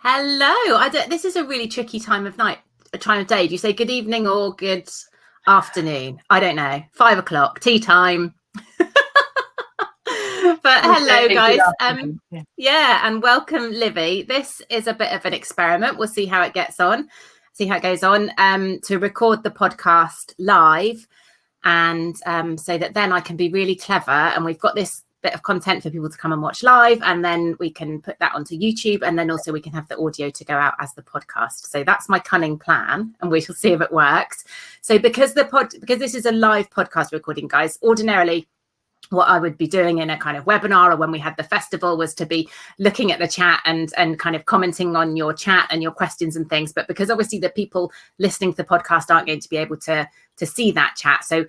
Hello. This is a really tricky time of day. Do you say good evening or good afternoon? I don't know. 5 o'clock, tea time. But hello, guys. Yeah, and welcome, Livvy. This is a bit of an experiment. We'll see how it goes on. To record the podcast live, and so that then I can be really clever. And we've got this bit of content for people to come and watch live, and then we can put that onto YouTube, and then also we can have the audio to go out as the podcast. So that's my cunning plan, and we shall see if it works. So because this is a live podcast recording, guys, ordinarily what I would be doing in a kind of webinar or when we had the festival was to be looking at the chat and kind of commenting on your chat and your questions and things. But because obviously the people listening to the podcast aren't going to be able to see that chat. So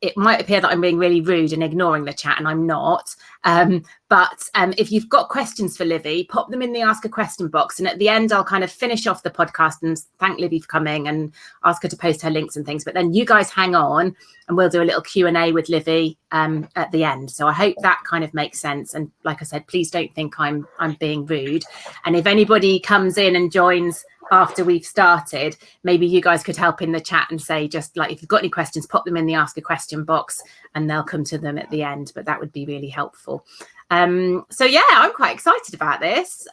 it might appear that I'm being really rude and ignoring the chat, and I'm not. But if you've got questions for Livvy, pop them in the Ask a Question box. And at the end, I'll kind of finish off the podcast and thank Livvy for coming and ask her to post her links and things. But then you guys hang on and we'll do a little Q&A with Livvy at the end. So I hope that kind of makes sense. And like I said, please don't think I'm being rude. And if anybody comes in and joins after we've started, maybe you guys could help in the chat and say, just like, if you've got any questions, pop them in the Ask a Question box and they'll come to them at the end. But that would be really helpful. So yeah, I'm quite excited about this.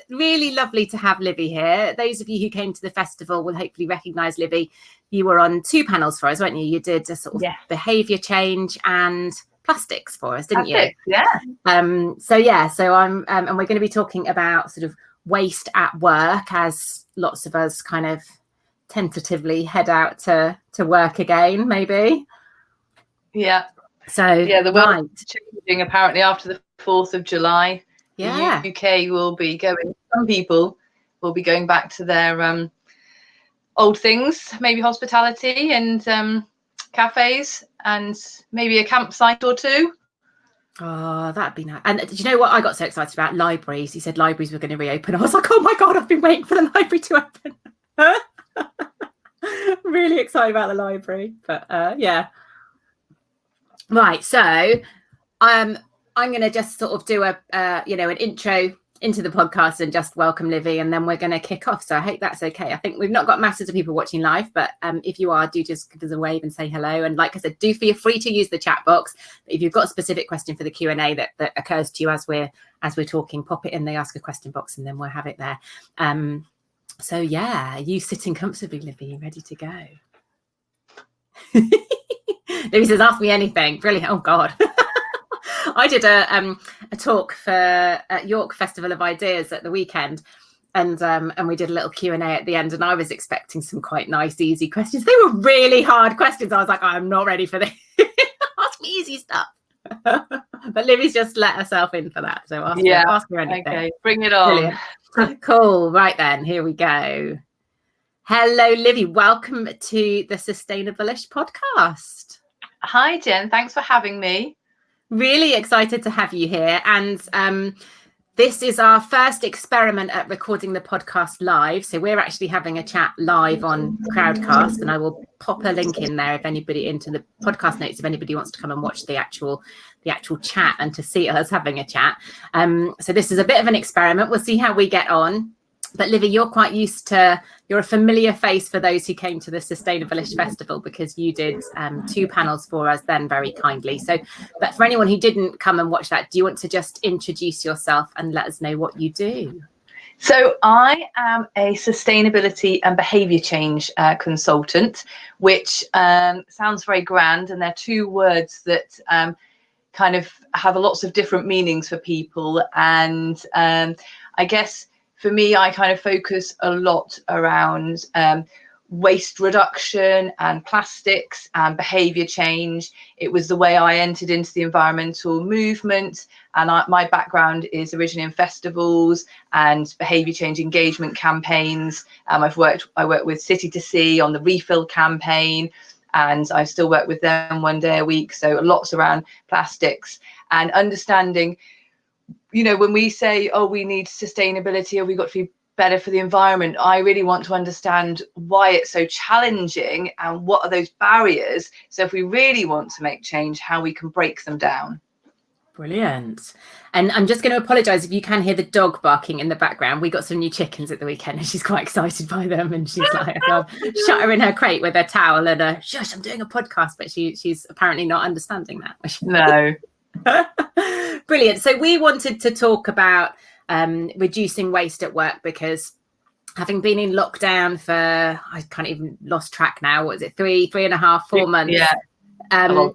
Really lovely to have Livvy here. Those of you who came to the festival will hopefully recognise Livvy. You were on 2 panels for us, weren't you? You did a sort of behaviour change and plastics for us, didn't you? Yeah. So I'm and we're going to be talking about sort of waste at work, as lots of us kind of tentatively head out to work again, maybe. Yeah. So the world's changing apparently after the 4th of July. Yeah. The UK will be going, some people will be going back to their old things, maybe hospitality and cafes and maybe a campsite or 2. Oh, that'd be nice. And do you know what I got so excited about? Libraries. He said libraries were going to reopen. I was like, oh my God, I've been waiting for the library to open. Really excited about the library. But yeah. Right. So I'm going to just sort of do an intro into the podcast and just welcome Livvy, and then we're going to kick off. So I hope that's okay. I think we've not got masses of people watching live, but if you are, do just give us a wave and say hello. And like I said, do feel free to use the chat box. If you've got a specific question for the Q&A that occurs to you as we're talking, pop it in the Ask a Question box, and then we'll have it there. So yeah, you sitting comfortably, Livvy, you ready to go? Livvy says, ask me anything. Brilliant. Oh God. I did a talk for York Festival of Ideas at the weekend, and we did a little Q&A at the end, and I was expecting some quite nice, easy questions. They were really hard questions. I was like, I'm not ready for this. Ask me easy stuff. But Livvy's just let herself in for that. So ask her anything. Okay, bring it on. Brilliant. Cool. Right then, here we go. Hello, Livvy. Welcome to the Sustainable-ish podcast. Hi, Jen. Thanks for having me. Really excited to have you here. And this is our first experiment at recording the podcast live. So we're actually having a chat live on Crowdcast, and I will pop a link in there if anybody into the podcast notes, if anybody wants to come and watch the actual chat and to see us having a chat. So this is a bit of an experiment. We'll see how we get on. But Livvy, you're a familiar face for those who came to the Sustainable-ish Festival, because you did 2 panels for us then very kindly. So, but for anyone who didn't come and watch that, do you want to just introduce yourself and let us know what you do? So I am a sustainability and behaviour change consultant, which sounds very grand. And they're 2 words that kind of have lots of different meanings for people. And I guess for me, I kind of focus a lot around waste reduction and plastics and behaviour change. It was the way I entered into the environmental movement, and my background is originally in festivals and behaviour change engagement campaigns. I worked with City to Sea on the refill campaign, and I still work with them 1 day a week. So lots around plastics and understanding. You know, when we say, oh, we need sustainability, or we've got to be better for the environment, I really want to understand why it's so challenging and what are those barriers. So if we really want to make change, how we can break them down. Brilliant. And I'm just going to apologise if you can hear the dog barking in the background. We got some new chickens at the weekend and she's quite excited by them. And she's like, I'll shut her in her crate with her towel and shush, I'm doing a podcast. But she's apparently not understanding that. No. Brilliant. So we wanted to talk about reducing waste at work, because having been in lockdown for, I can't even lost track now. What is it? 3.5, 4 months? Yeah.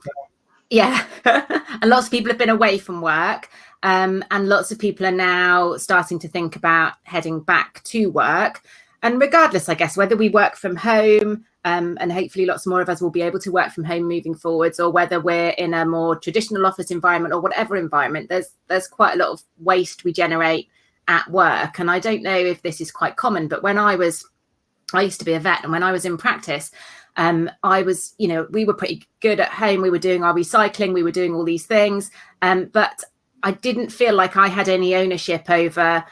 Yeah. And lots of people have been away from work. And lots of people are now starting to think about heading back to work. And regardless, I guess, whether we work from home, and hopefully lots more of us will be able to work from home moving forwards, or whether we're in a more traditional office environment or whatever environment, there's quite a lot of waste we generate at work. And I don't know if this is quite common, but when I used to be a vet, and when I was in practice, I was, we were pretty good at home. We were doing our recycling, we were doing all these things, but I didn't feel like I had any ownership over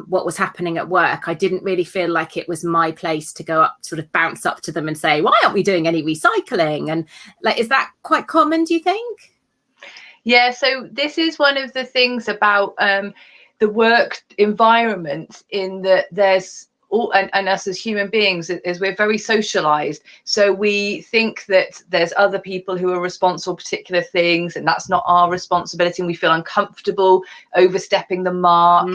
what was happening at work. I didn't really feel like it was my place to go up, sort of bounce up to them and say, why aren't we doing any recycling? And like, is that quite common, do you think? Yeah, so this is one of the things about the work environment, in that there's and us as human beings, is we're very socialized. So we think that there's other people who are responsible for particular things, and that's not our responsibility. And we feel uncomfortable overstepping the mark.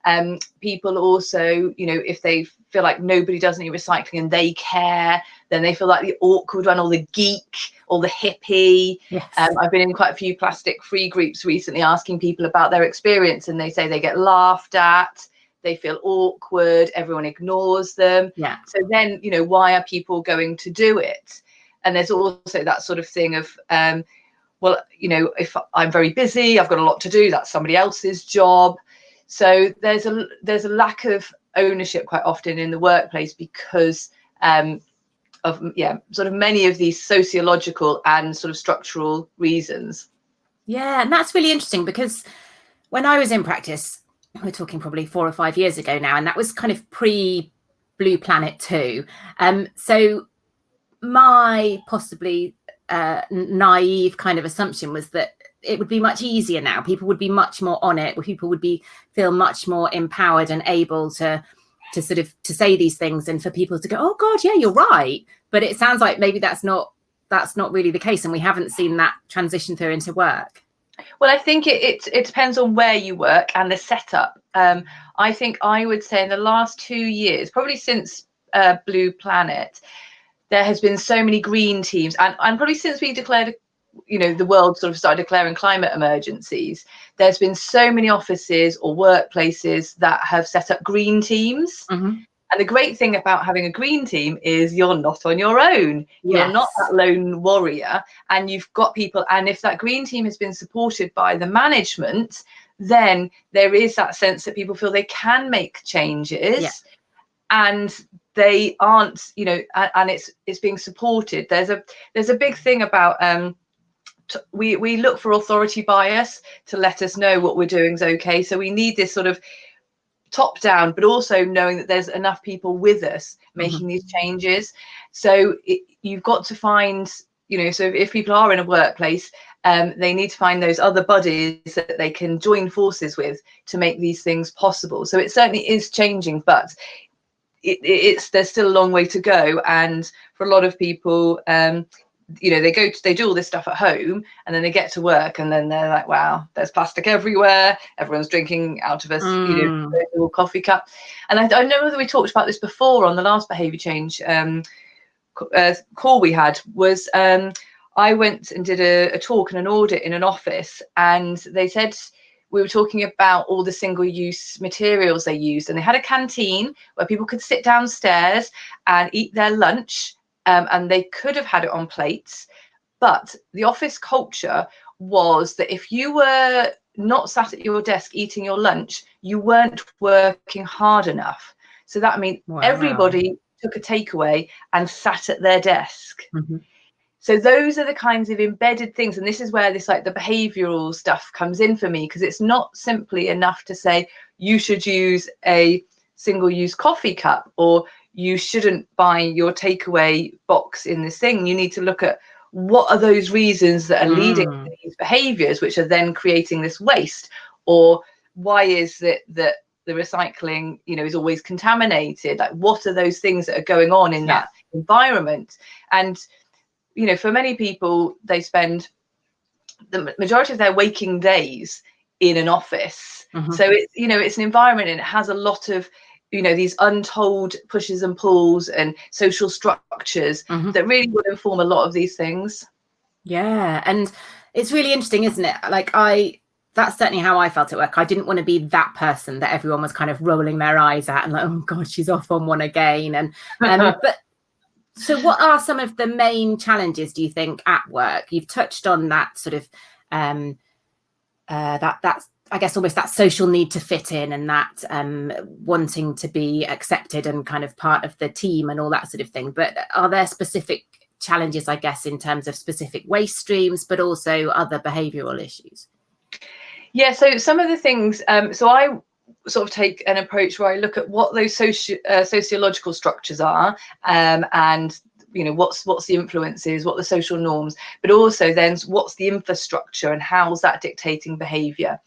And people also, if they feel like nobody does any recycling and they care, then they feel like the awkward one, or the geek, or the hippie. Yes. I've been in quite a few plastic-free groups recently asking people about their experience, and they say they get laughed at. They feel awkward, everyone ignores them. Yeah. So then, why are people going to do it? And there's also that sort of thing of, if I'm very busy, I've got a lot to do, that's somebody else's job. So there's a lack of ownership quite often in the workplace because of sort of many of these sociological and sort of structural reasons. Yeah, and that's really interesting, because when I was in practice, we're talking probably 4 or 5 years ago now, and that was kind of pre Blue Planet 2. So my possibly naive kind of assumption was that it would be much easier now. People would be much more on it. People would feel much more empowered and able to sort of to say these things, and for people to go, oh God, yeah, you're right. But it sounds like maybe that's not really the case, and we haven't seen that transition through into work. Well, I think it depends on where you work and the setup. I think I would say in the last 2 years, probably since Blue Planet, there has been so many green teams, and probably since we declared, the world sort of started declaring climate emergencies, there's been so many offices or workplaces that have set up green teams. Mm-hmm. And the great thing about having a green team is you're not on your own. Yes. You're not that lone warrior, and you've got people. And if that green team has been supported by the management, then there is that sense that people feel they can make changes, and they aren't, and it's being supported. There's a big thing about we look for authority bias to let us know what we're doing is okay. So we need this sort of top down, but also knowing that there's enough people with us making these changes. So you've got to find, so if people are in a workplace, they need to find those other buddies that they can join forces with to make these things possible. So it certainly is changing, but there's still a long way to go. And for a lot of people, they do all this stuff at home, and then they get to work, and then they're like, wow, there's plastic everywhere, everyone's drinking out of a little coffee cup. And I don't know whether we talked about this before on the last behavior change call we had. Was I went and did a talk and an audit in an office, and they said, we were talking about all the single-use materials they used, and they had a canteen where people could sit downstairs and eat their lunch. And they could have had it on plates, but the office culture was that if you were not sat at your desk eating your lunch, you weren't working hard enough. So that means everybody took a takeaway and sat at their desk. Mm-hmm. So those are the kinds of embedded things. And this is where this, like, the behavioral stuff comes in for me, because it's not simply enough to say you should use a single-use coffee cup, or you shouldn't buy your takeaway box in this thing. You need to look at what are those reasons that are leading to these behaviors, which are then creating this waste? Or why is it that the recycling, you know, is always contaminated? Like, what are those things that are going on in that environment? And, you know, for many people, they spend the majority of their waking days in an office. So it's, you know, it's an environment, and it has a lot of, you know, these untold pushes and pulls and social structures that really would inform a lot of these things. Yeah, and it's really interesting, isn't it? Like, that's certainly how I felt at work. I didn't want to be that person that everyone was kind of rolling their eyes at and like, oh God, she's off on one again. And but so what are some of the main challenges, do you think, at work? You've touched on that sort of that's, I guess, almost that social need to fit in, and that wanting to be accepted and kind of part of the team and all that sort of thing. But are there specific challenges, I guess, in terms of specific waste streams, but also other behavioural issues? Yeah, so some of the things, so I sort of take an approach where I look at what those sociological structures are, and, you know, what's the influences, what the social norms, but also then what's the infrastructure and how's that dictating behaviour.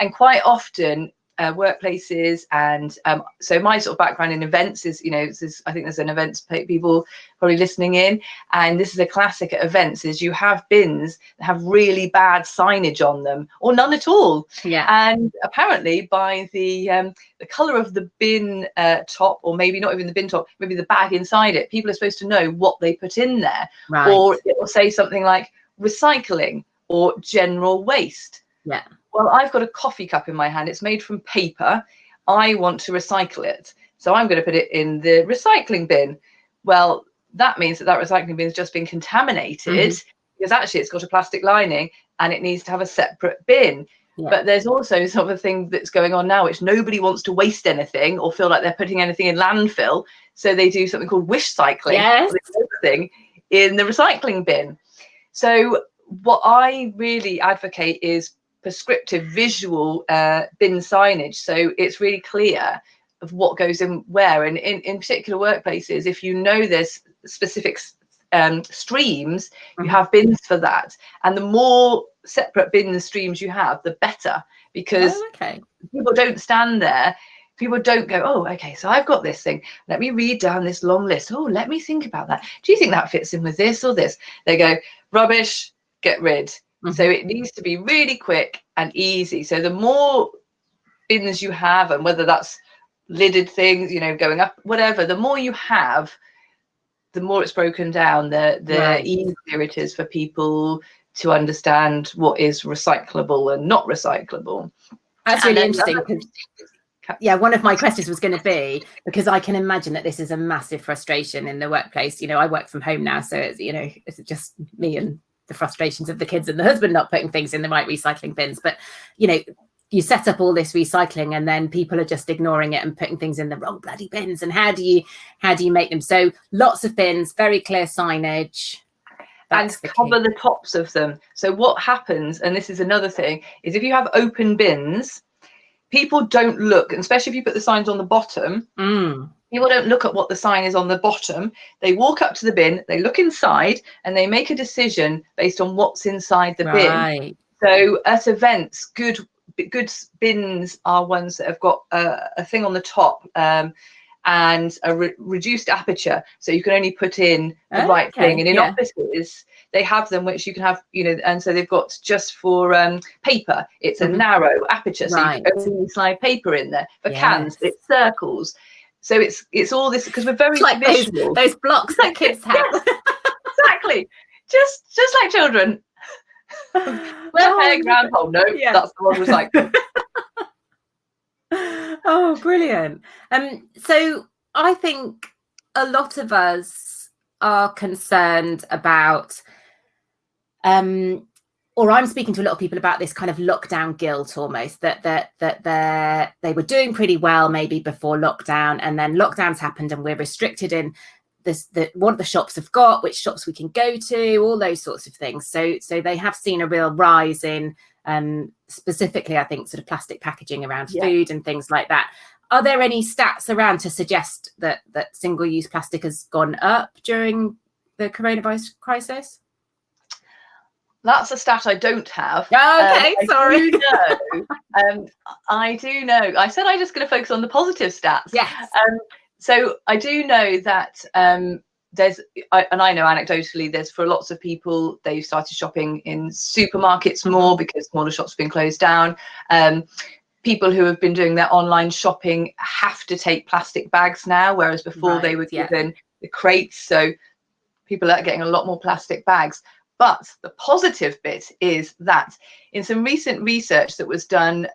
And quite often workplaces, and so my sort of background in events is, you know, I think there's an events people probably listening in, and this is a classic at events, is you have bins that have really bad signage on them or none at all. And apparently by the color of the bin top, or maybe not even the bin top, maybe the bag inside it, people are supposed to know what they put in there. Or it will say something like recycling or general waste. Well, I've got a coffee cup in my hand. It's made from paper. I want to recycle it, so I'm going to put it in the recycling bin. Well, that means that recycling bin has just been contaminated, because actually it's got a plastic lining and it needs to have a separate bin. But there's also sort of a thing that's going on now, which nobody wants to waste anything or feel like they're putting anything in landfill. So they do something called wish cycling, thing in the recycling bin. So what I really advocate is prescriptive visual bin signage, so it's really clear of what goes in where. And in particular workplaces, if you know there's specific streams, you have bins for that, and the more separate bin streams you have, the better, because people don't stand there, people don't go, oh, okay, so I've got this thing, let me read down this long list, oh, let me think about that, do you think that fits in with this or this? They go, rubbish, get rid. So it needs to be really quick and easy. So the more bins you have, and whether that's lidded things, you know, going up, whatever, the more you have, the more it's broken down, the easier it is for people to understand what is recyclable and not recyclable. That's really interesting. Yeah, one of my questions was going to be, because I can imagine that this is a massive frustration in the workplace. You know, I work from home now, so it's, you know, it's just me and the frustrations of the kids and the husband not putting things in the right recycling bins. But, you know, you set up all this recycling and then people are just ignoring it and putting things in the wrong bloody bins. And how do you make them? So lots of bins, very clear signage. And cover the tops of them. So what happens, and this is another thing, is if you have open bins, people don't look, and especially if you put the signs on the bottom, people don't look at what the sign is on the bottom. They walk up to the bin, they look inside, and they make a decision based on what's inside the bin. So at events, good bins are ones that have got a thing on the top, and a reduced aperture, so you can only put in the right thing. And in offices, they have them which you can have, you know, and so they've got just for paper, it's a narrow aperture, so you can only slide paper in there. For cans, it's circles. So it's all this, because we're very like visual. Those blocks that kids have. Exactly, just like children. Square peg, round hole. No, that's the one recycling. Oh, brilliant. So I think a lot of us are concerned about, or I'm speaking to a lot of people about this kind of lockdown guilt, almost, that they were doing pretty well maybe before lockdown, and then lockdowns happened and we're restricted in what the shops have got, which shops we can go to, all those sorts of things. So they have seen a real rise in specifically, I think, sort of plastic packaging around food and things like that. Are there any stats around to suggest that single-use plastic has gone up during the coronavirus crisis? That's a stat I don't have. Oh, okay, sorry. I do know. I said I'm just going to focus on the positive stats. Yes. So I do know that there's, and I know anecdotally, there's for lots of people, they've started shopping in supermarkets more because smaller shops have been closed down. People who have been doing their online shopping have to take plastic bags now, whereas before they were given the crates. So people are getting a lot more plastic bags. But the positive bit is that in some recent research that was done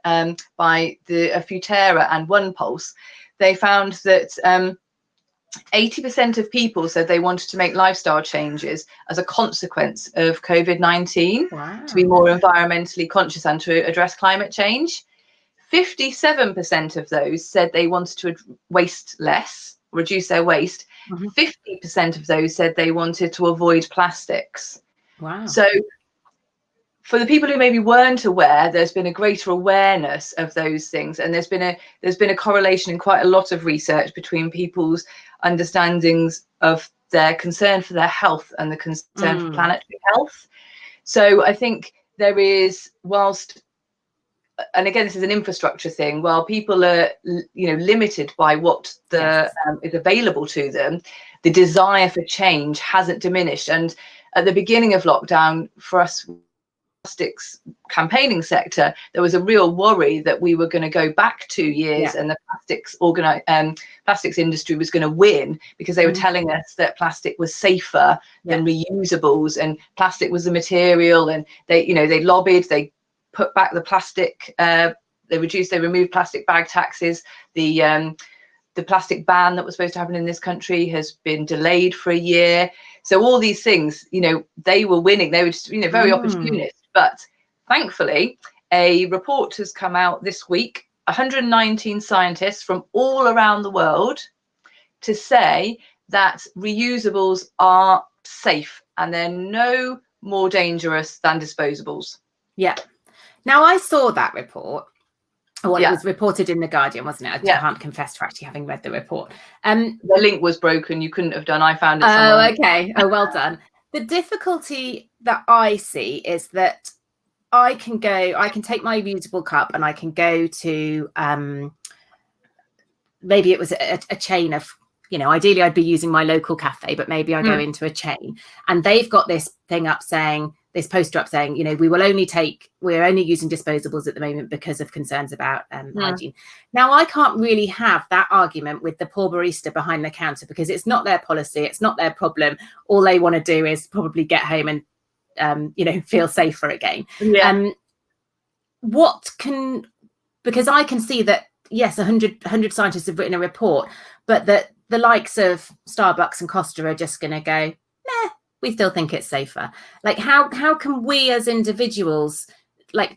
by the Futera and OnePulse, they found that 80% of people said they wanted to make lifestyle changes as a consequence of COVID-19 to be more environmentally conscious and to address climate change. 57% of those said they wanted to waste less, reduce their waste. 50% of those said they wanted to avoid plastics. Wow. So for the people who maybe weren't aware, there's been a greater awareness of those things, and there's been a correlation in quite a lot of research between people's understandings of their concern for their health and the concern for planetary health. So I think there is, whilst, and again, this is an infrastructure thing, while people are, limited by what is available to them, the desire for change hasn't diminished. And at the beginning of lockdown, for us plastics campaigning sector, there was a real worry that we were going to go back 2 years and the plastics industry was going to win, because they were telling us that plastic was safer than reusables, and plastic was the material, and they lobbied, they put back the plastic, they removed plastic bag taxes. The plastic ban that was supposed to happen in this country has been delayed for a year. So all these things, they were winning. They were just, very opportunist. But thankfully, a report has come out this week, 119 scientists from all around the world, to say that reusables are safe and they're no more dangerous than disposables. Yeah. Now, I saw that report. Well, it was reported in The Guardian, wasn't it? I can't confess to actually having read the report. The link was broken. You couldn't have done. I found it somewhere. Oh, okay. Oh, well done. The difficulty that I see is that I can take my reusable cup and I can go to, maybe it was a chain of, ideally I'd be using my local cafe, but maybe I go into a chain and they've got this thing up saying, this poster up saying, we're only using disposables at the moment because of concerns about hygiene. Now, I can't really have that argument with the poor barista behind the counter, because it's not their policy, it's not their problem. All they want to do is probably get home and feel safer again. Because I can see that, yes, 100 scientists have written a report, but that the likes of Starbucks and Costa are just going to go, nah, we still think it's safer. Like, how can we as individuals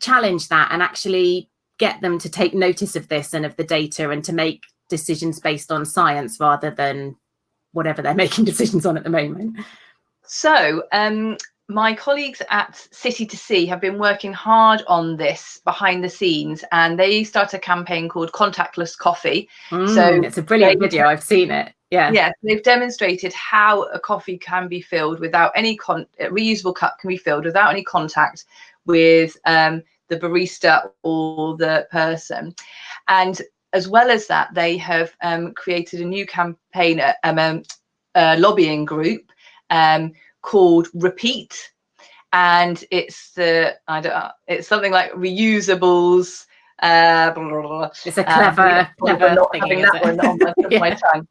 challenge that and actually get them to take notice of this and of the data and to make decisions based on science rather than whatever they're making decisions on at the moment? So my colleagues at City to Sea have been working hard on this behind the scenes, and they started a campaign called Contactless Coffee. So it's a brilliant video. I've seen it. Yeah, they've demonstrated how a coffee can be filled without any reusable cup can be filled without any contact with the barista or the person. And as well as that, they have created a new campaign, a lobbying group called Repeat, and it's something like reusables. It's a clever not thing, having that one on the tip of my tongue.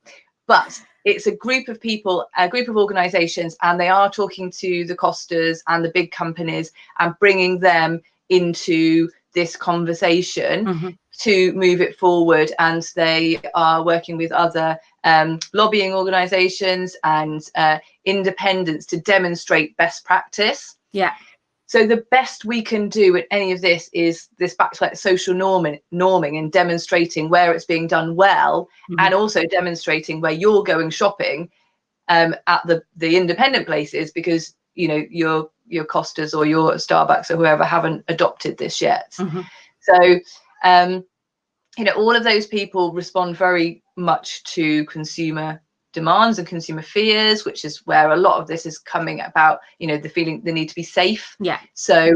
But it's a group of people, a group of organizations, and they are talking to the Costas and the big companies and bringing them into this conversation to move it forward. And they are working with other lobbying organizations and independents to demonstrate best practice. Yeah. So the best we can do at any of this is this back to social norming and demonstrating where it's being done well, and also demonstrating where you're going shopping at the independent places, because your Costas or your Starbucks or whoever haven't adopted this yet. So all of those people respond very much to consumer demands and consumer fears, which is where a lot of this is coming about, the need to be safe. Yeah. So,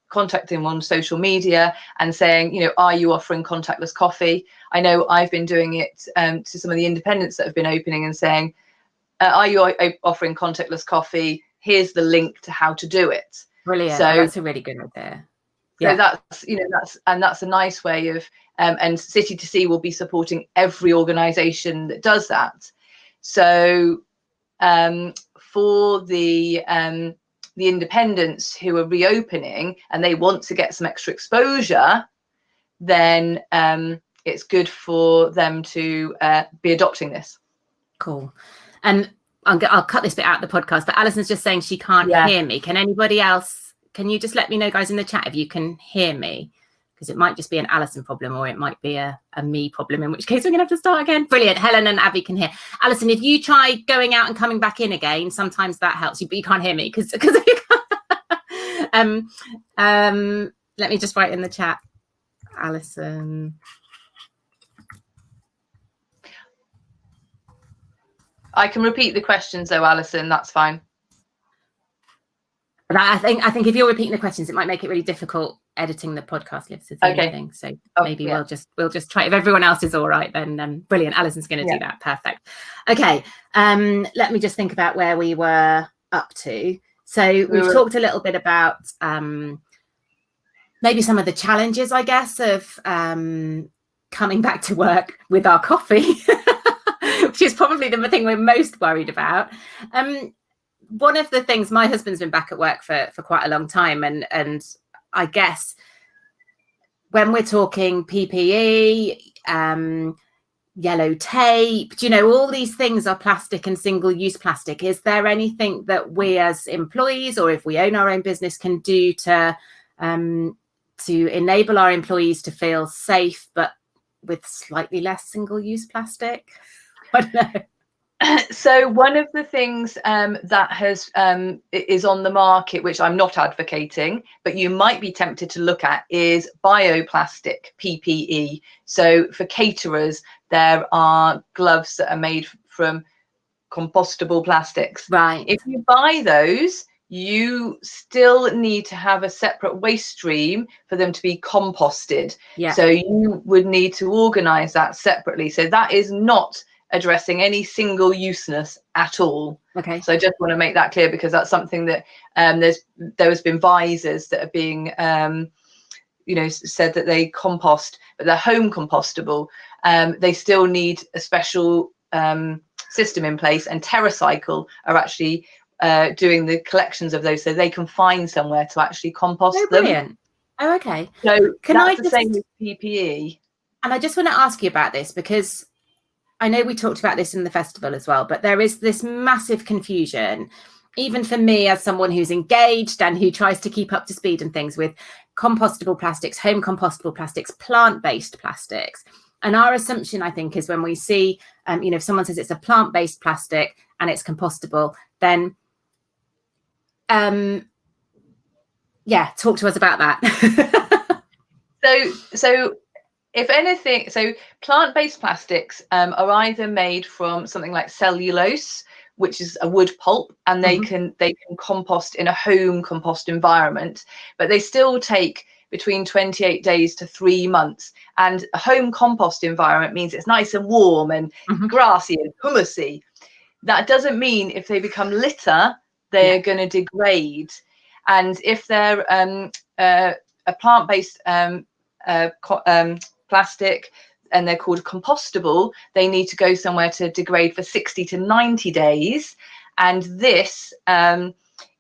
contacting on social media and saying, are you offering contactless coffee? I know I've been doing it to some of the independents that have been opening and saying, are you offering contactless coffee? Here's the link to how to do it. Brilliant. So that's a really good idea. So that's a nice way of, and City to Sea will be supporting every organisation that does that. So for the independents who are reopening and they want to get some extra exposure, then it's good for them to be adopting this. Cool. And I'll cut this bit out of the podcast, but Alison's just saying she can't hear me. Can anybody else, can you just let me know, guys, in the chat if you can hear me? Because it might just be an Alison problem, or it might be a me problem, in which case we're going to have to start again. Brilliant. Helen and Abby can hear. Alison, if you try going out and coming back in again, sometimes that helps you, but you can't hear me because let me just write in the chat, Alison. I can repeat the questions though, Alison, that's fine. But I think if you're repeating the questions, it might make it really difficult editing the podcast. Lives is the only thing. So maybe we'll just try. If everyone else is all right, then brilliant. Alison's going to do that. Perfect. Okay. Let me just think about where we were up to. So we've talked a little bit about maybe some of the challenges, I guess, of coming back to work with our coffee, which is probably the thing we're most worried about. One of the things, my husband's been back at work for quite a long time, and I guess when we're talking PPE, yellow tape, all these things are plastic and single-use plastic. Is there anything that we as employees, or if we own our own business, can do to enable our employees to feel safe but with slightly less single-use plastic? I don't know. So one of the things that has is on the market, which I'm not advocating, but you might be tempted to look at, is bioplastic PPE. So for caterers, there are gloves that are made from compostable plastics. Right. If you buy those, you still need to have a separate waste stream for them to be composted. Yeah. So you would need to organize that separately. So that is not addressing any single useness at all. Okay. So I just want to make that clear, because that's something that there has been visors that are being said that they compost, but they're home compostable. They still need a special system in place, and TerraCycle are actually doing the collections of those, so they can find somewhere to actually compost them. Brilliant. Oh, okay. So can I just, the same with PPE? And I just want to ask you about this, because I know we talked about this in the festival as well, but there is this massive confusion, even for me as someone who's engaged and who tries to keep up to speed and things, with compostable plastics, home compostable plastics, plant-based plastics. And our assumption, I think, is when we see, if someone says it's a plant-based plastic and it's compostable, then, talk to us about that. So if anything, so plant-based plastics are either made from something like cellulose, which is a wood pulp, and they can compost in a home compost environment, but they still take between 28 days to 3 months. And a home compost environment means it's nice and warm and grassy and humusy. That doesn't mean if they become litter, they're going to degrade. And if they're a plant-based plastic and they're called compostable, they need to go somewhere to degrade for 60 to 90 days. And this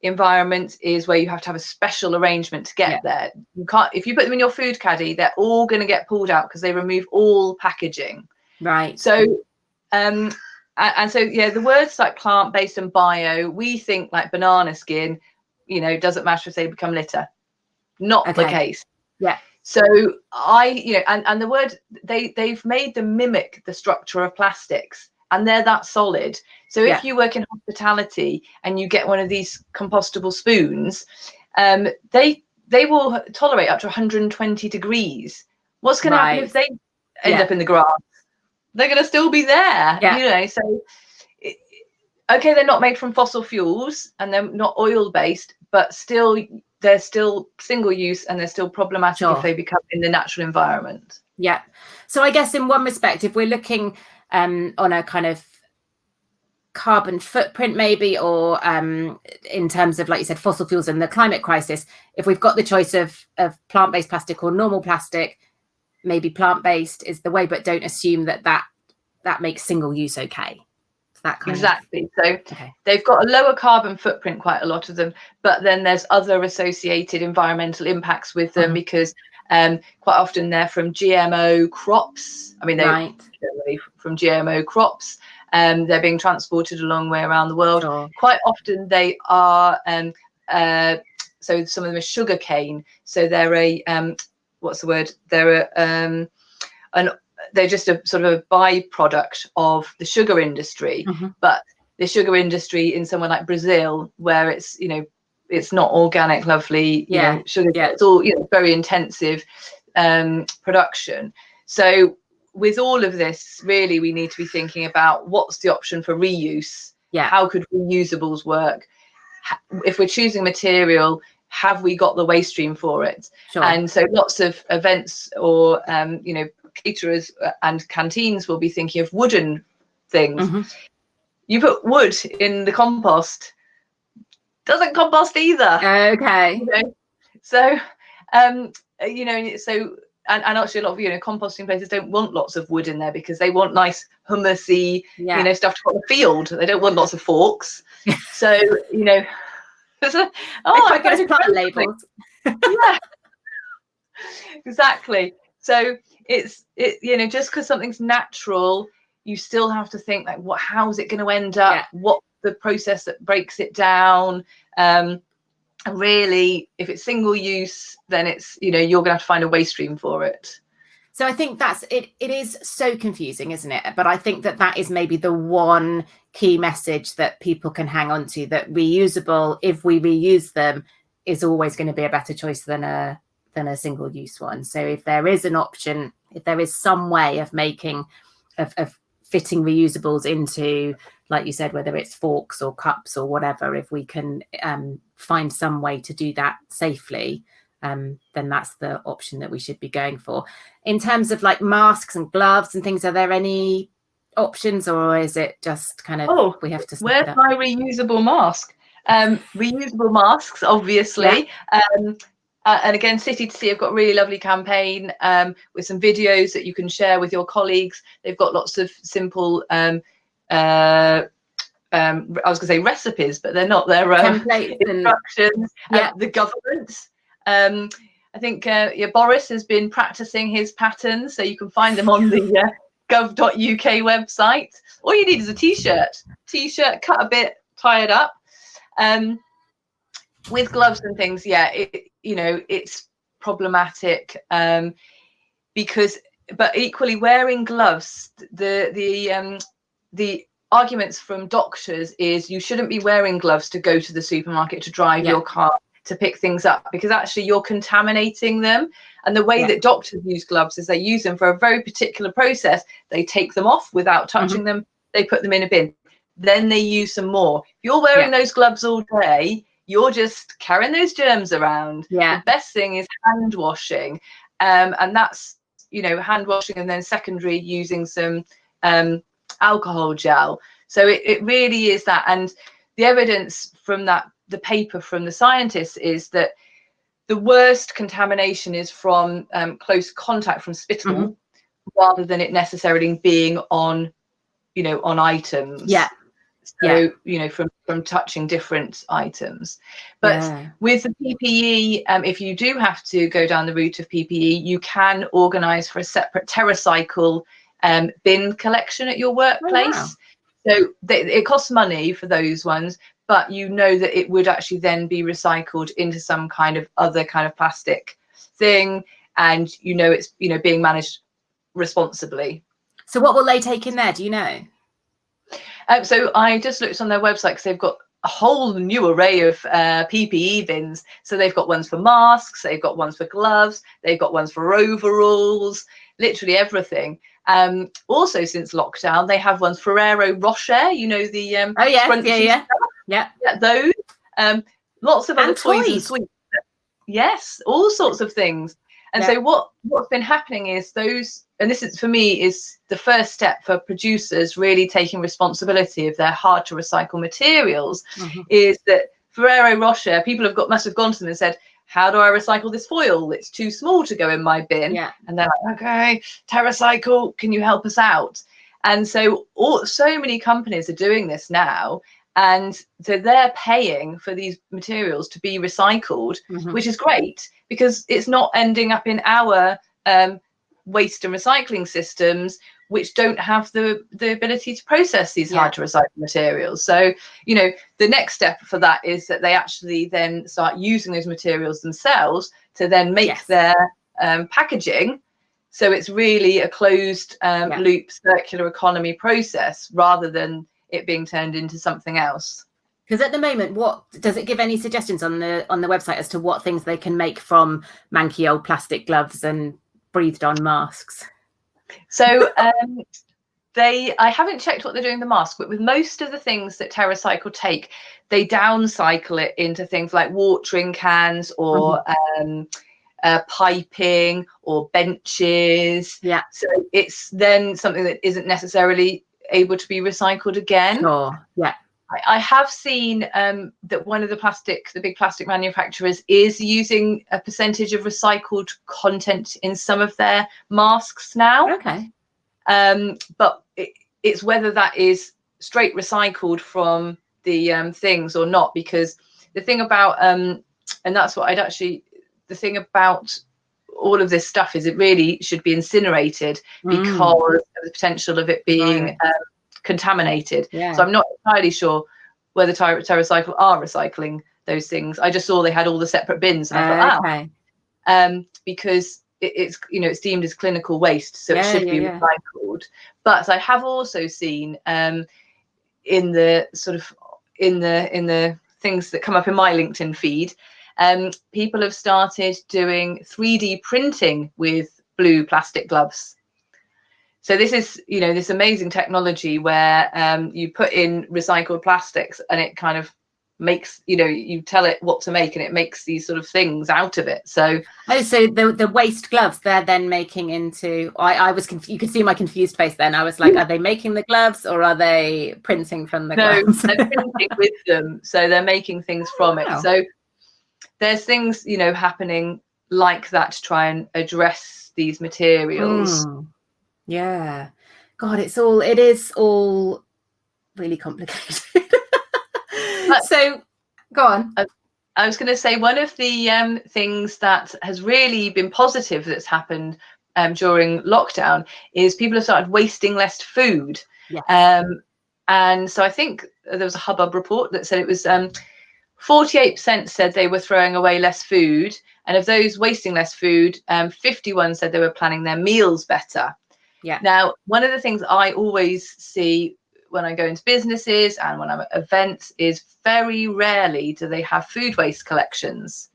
environment is where you have to have a special arrangement to get there. You can't, if you put them in your food caddy, they're all going to get pulled out because they remove all packaging. Right. So and so the words like plant-based and bio, we think like banana skin, doesn't matter if they become litter. Not the case. Yeah. So and the word, they've made them mimic the structure of plastics, and they're that solid. So if you work in hospitality and you get one of these compostable spoons, they will tolerate up to 120 degrees. What's going to happen if they end up in the grass? They're going to still be there, So okay, they're not made from fossil fuels and they're not oil based, but still they're still single use and they're still problematic if they become in the natural environment. Yeah. So I guess in one respect, if we're looking on a kind of carbon footprint maybe, or in terms of, like you said, fossil fuels and the climate crisis, if we've got the choice of plant-based plastic or normal plastic, maybe plant-based is the way, but don't assume that makes single use okay. That kind exactly. So they've got a lower carbon footprint, quite a lot of them, but then there's other associated environmental impacts with them because quite often they're from GMO crops. I mean, they're generally from GMO crops. They're being transported a long way around the world. Sure. Quite often they are, so some of them are sugar cane. So they're a, what's the word? They're they're just a sort of a byproduct of the sugar industry. But the sugar industry in somewhere like Brazil, where it's, you know, it's not organic, lovely, you know, sugar, it's all, you know, very intensive production. So with all of this, really, we need to be thinking about what's the option for reuse. How could reusables work? If we're choosing material, have we got the waste stream for it? And so lots of events or, you know, caterers and canteens will be thinking of wooden things. You put wood in the compost, doesn't compost either. Okay. You know? So, you know, so, and actually a lot of, you know, composting places don't want lots of wood in there because they want nice humusy, you know, stuff to put on the field. They don't want lots of forks. So, you know, I get to plant labels. Yeah, exactly. So it's, you know, just because something's natural, you still have to think like, what, how's it going to end up? What the process that breaks it down? And really, if it's single use, then it's, you know, you're going to have to find a waste stream for it. So I think that's it. It is so confusing, isn't it? But I think that is maybe the one key message that people can hang on to, that reusable, if we reuse them, is always going to be a better choice than a single use one. So if there is an option, if there is some way of making, of fitting reusables into, like you said, whether it's forks or cups or whatever, if we can find some way to do that safely, then that's the option that we should be going for. In terms of like masks and gloves and things, are there any options, or is it just kind of we have to? Where's my reusable mask? Reusable masks, obviously. And again, City to Sea have got a really lovely campaign with some videos that you can share with your colleagues. They've got lots of simple, I was going to say recipes, but they're not. They're instructions. The government. I think Boris has been practicing his patterns, so you can find them on the gov.uk website. All you need is a t-shirt, cut a bit, tie it up. With gloves and things, you know, it's problematic because, but equally wearing gloves, the arguments from doctors is you shouldn't be wearing gloves to go to the supermarket, to drive your car, to pick things up, because actually you're contaminating them. And the way that doctors use gloves is they use them for a very particular process. They take them off without touching them, they put them in a bin, then they use some more. If you're wearing those gloves all day, you're just carrying those germs around. The best thing is hand washing, and that's, you know, hand washing, and then secondary using some alcohol gel. So it really is that. And the evidence from that, the paper from the scientists, is that the worst contamination is from close contact, from spittle, rather than it necessarily being on, you know, on items. So, you know, from touching different items. But with the PPE, if you do have to go down the route of PPE, you can organise for a separate TerraCycle bin collection at your workplace. So it costs money for those ones, but you know that it would actually then be recycled into some kind of other kind of plastic thing, and you know it's, you know, being managed responsibly. So what will they take in there? Do you know? So I just looked on their website because they've got a whole new array of PPE bins. So they've got ones for masks, they've got ones for gloves, they've got ones for overalls, literally everything. Also, since lockdown, they have ones Ferrero Rocher, you know, the crunchy stuff. Yeah, those. Lots of and other toys and sweets. Yes, all sorts of things. And so what's been happening is those, and this is for me is the first step for producers really taking responsibility of their hard to recycle materials, is that Ferrero Rocher, people must have gone to them and said, how do I recycle this foil? It's too small to go in my bin. Yeah. And they're like, okay, TerraCycle, can you help us out? And so so many companies are doing this now. And so they're paying for these materials to be recycled, which is great because it's not ending up in our waste and recycling systems, which don't have the ability to process these hard to recycle materials. So, you know, the next step for that is that they actually then start using those materials themselves to then make their packaging. So it's really a closed loop circular economy process rather than it being turned into something else. Because at the moment, what does it give any suggestions on the website as to what things they can make from manky old plastic gloves and breathed on masks? So I haven't checked what they're doing the mask, but with most of the things that TerraCycle take, they downcycle it into things like watering cans or piping or benches. Yeah. So it's then something that isn't necessarily able to be recycled again. Sure. Yeah. I have seen that one of the big plastic manufacturers is using a percentage of recycled content in some of their masks now. Okay. But it's whether that is straight recycled from the things or not, because the thing about and that's what the thing about all of this stuff is it really should be incinerated because of the potential of it being contaminated. So I'm not entirely sure whether TerraCycle are recycling those things. I just saw they had all the separate bins and I thought, because it's, you know, it's deemed as clinical waste, so it should be recycled. But I have also seen in the things that come up in my LinkedIn feed, people have started doing 3D printing with blue plastic gloves. So this is, you know, this amazing technology where you put in recycled plastics and it kind of makes, you know, you tell it what to make and it makes these sort of things out of it. So so the waste gloves they're then making into, I was you could see my confused face then. I was like, are they making the gloves or are they printing from the gloves? No, they're printing with them, so they're making things from it. So there's things, you know, happening like that to try and address these materials. Yeah, God, it is all really complicated. So go on. I was going to say one of the things that has really been positive that's happened during lockdown is people have started wasting less food. And so I think there was a Hubbub report that said it was 48% said they were throwing away less food, and of those wasting less food, 51 said they were planning their meals better. Now, one of the things I always see when I go into businesses and when I'm at events is very rarely do they have food waste collections.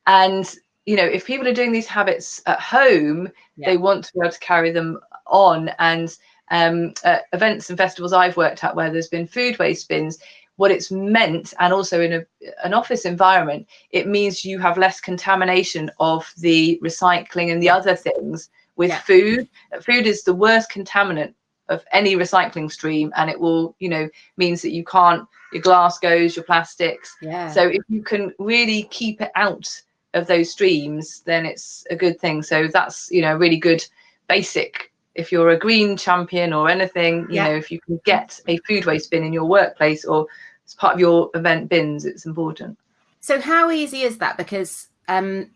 And, you know, if people are doing these habits at home, they want to be able to carry them on. And at events and festivals I've worked at where there's been food waste bins, what it's meant, and also in an office environment, it means you have less contamination of the recycling and the other things with food. Food is the worst contaminant of any recycling stream, and it will, you know, means that you can't, your glass goes, your plastics. So if you can really keep it out of those streams, then it's a good thing. So that's, you know, really good basic. If you're a green champion or anything, you know, if you can get a food waste bin in your workplace or as part of your event bins, it's important. So how easy is that? Because I'm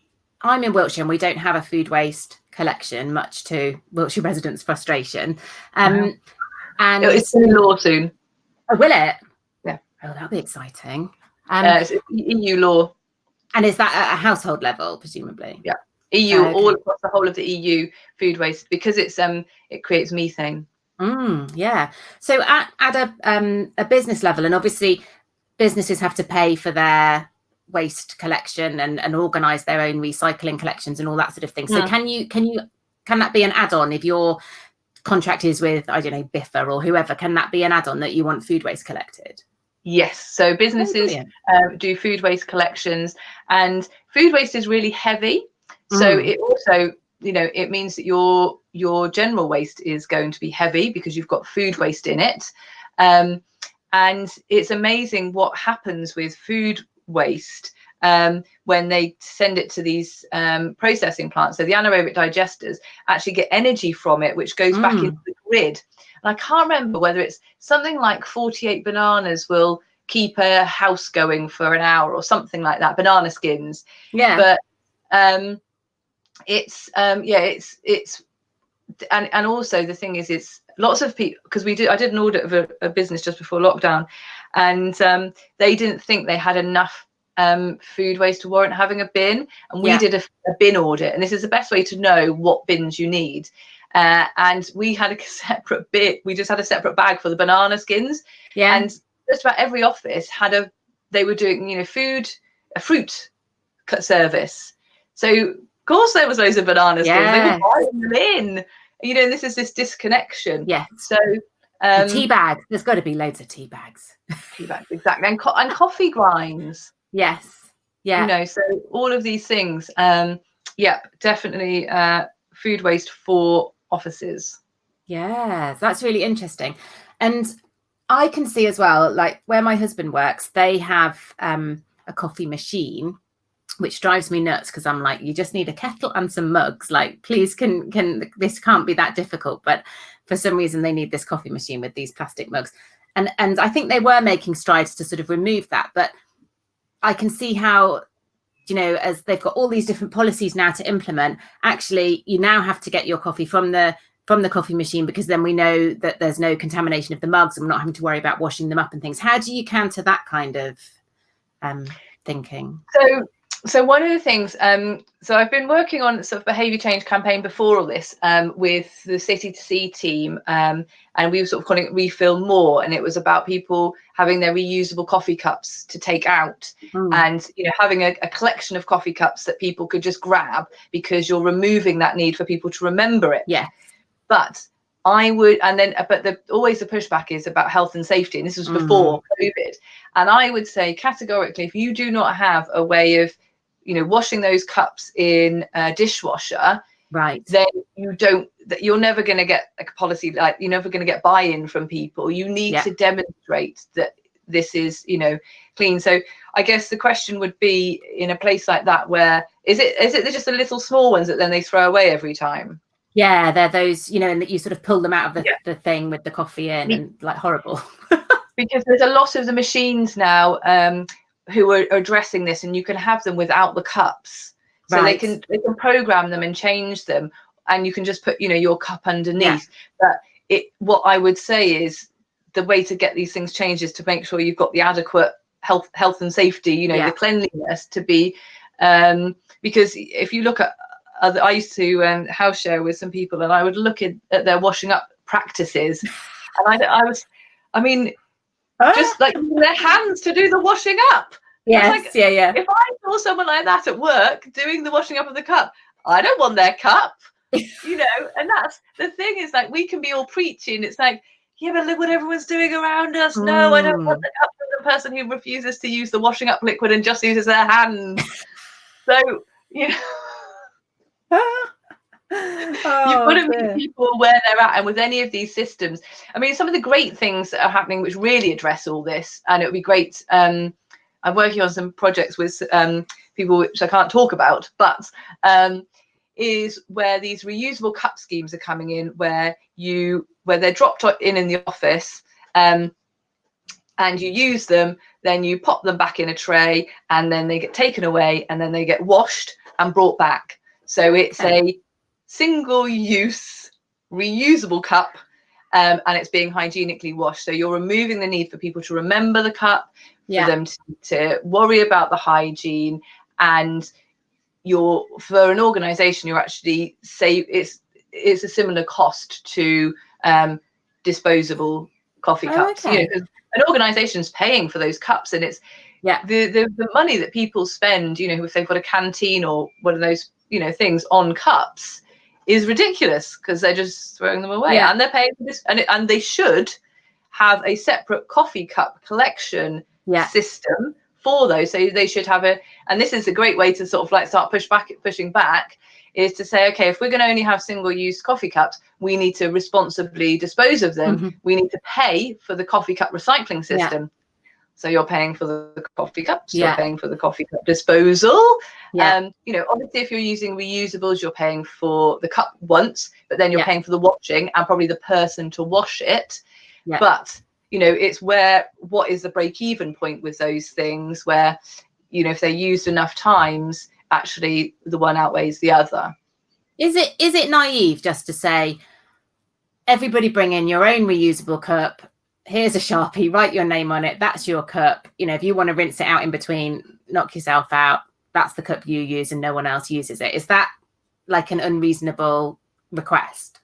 in Wiltshire and we don't have a food waste collection, much to Wiltshire residents' frustration. And it's in law soon. Oh, will it? Yeah. Oh, that'll be exciting. It's EU law. And is that at a household level, presumably? Yeah. EU, all across the whole of the EU, food waste, because it's it creates methane. So at a business level, and obviously businesses have to pay for their waste collection and organize their own recycling collections and all that sort of thing. So can that be an add-on if you're contract is with, I don't know, Biffa or whoever, can that be an add-on that you want food waste collected? Yes, so businesses do food waste collections, and food waste is really heavy. So it also, you know, it means that your general waste is going to be heavy because you've got food waste in it. And it's amazing what happens with food waste when they send it to these processing plants. So the anaerobic digesters actually get energy from it, which goes back into the grid. And I can't remember whether it's something like 48 bananas will keep a house going for an hour or something like that, banana skins. Yeah. But it's and also the thing is, it's lots of people, because I did an audit of a business just before lockdown, and they didn't think they had enough food waste to warrant having a bin, and we did a bin audit, and this is the best way to know what bins you need. And we had a separate bit. We just had a separate bag for the banana skins. Yeah. And just about every office had they were doing, you know, a fruit cut service. So of course there was loads of banana skins. They were buying them in. You know, this is this disconnection. Yeah. So tea bags. There's got to be loads of tea bags. Tea bags, exactly, and coffee grinds. Yes. Yeah. You know, so all of these things. Definitely food waste for offices. Yeah, that's really interesting. And I can see as well, like where my husband works, they have a coffee machine, which drives me nuts because I'm like, you just need a kettle and some mugs. Like, please, can this can't be that difficult. But for some reason, they need this coffee machine with these plastic mugs. And I think they were making strides to sort of remove that. But I can see how, you know, as they've got all these different policies now to implement, actually, you now have to get your coffee from the coffee machine, because then we know that there's no contamination of the mugs and we're not having to worry about washing them up and things. How do you counter that kind of thinking? So one of the things, so I've been working on sort of behaviour change campaign before all this with the City to Sea team, and we were sort of calling it Refill More, and it was about people having their reusable coffee cups to take out, and you know, having a collection of coffee cups that people could just grab, because you're removing that need for people to remember it. Yeah. But I would, and then, but always the pushback is about health and safety, and this was before COVID. And I would say categorically, if you do not have a way of, you know, washing those cups in a dishwasher, right, then you're never going to get like a policy, like you're never going to get buy-in from people. You need to demonstrate that this is, you know, clean. So I guess the question would be, in a place like that, where is it just the little small ones that then they throw away every time? Yeah, they're those, you know, and that you sort of pull them out of the thing with the coffee in, and like horrible. Because there's a lot of the machines now who are addressing this, and you can have them without the cups, so they can program them and change them, and you can just put, you know, your cup underneath. But what I would say is the way to get these things changed is to make sure you've got the adequate health and safety, you know, the cleanliness to be, because if you look at I used to house share with some people, and I would look at their washing up practices, and I mean, just like their hands to do the washing up. Yes, like, If I saw someone like that at work doing the washing up of the cup, I don't want their cup, you know. And that's the thing, is like, we can be all preaching. It's like, yeah, but look what everyone's doing around us. No, I don't want the cup from the person who refuses to use the washing up liquid and just uses their hands. So, you know. You've got to meet people where they're at, and with any of these systems, I mean, some of the great things that are happening which really address all this, and it would be great. I'm working on some projects with people which I can't talk about, but is where these reusable cup schemes are coming in, where they're dropped in the office, and you use them, then you pop them back in a tray, and then they get taken away, and then they get washed and brought back. So it's a single-use reusable cup, and it's being hygienically washed. So you're removing the need for people to remember the cup, for them to worry about the hygiene, and for an organization, you're actually it's a similar cost to disposable coffee cups. You know, 'cause an organization's paying for those cups, and it's the money that people spend, you know, if they've got a canteen or one of those, you know, things on cups, is ridiculous because they're just throwing them away, Yeah. and they're paying for this, and they should have a separate coffee cup collection system for those. So they should have and this is a great way to sort of like start pushing back, is to say, okay, if we're going to only have single-use coffee cups, we need to responsibly dispose of them. Mm-hmm. We need to pay for the coffee cup recycling system. Yeah. So you're paying for the coffee cups, you're paying for the coffee cup disposal. Yeah. You know, obviously if you're using reusables, you're paying for the cup once, but then you're paying for the washing and probably the person to wash it. Yeah. But, you know, it's what is the break-even point with those things where, you know, if they're used enough times, actually the one outweighs the other. Is it naive just to say, everybody bring in your own reusable cup, here's a Sharpie, write your name on it, that's your cup, you know, if you want to rinse it out in between, knock yourself out, that's the cup you use and no one else uses it? Is that like an unreasonable request?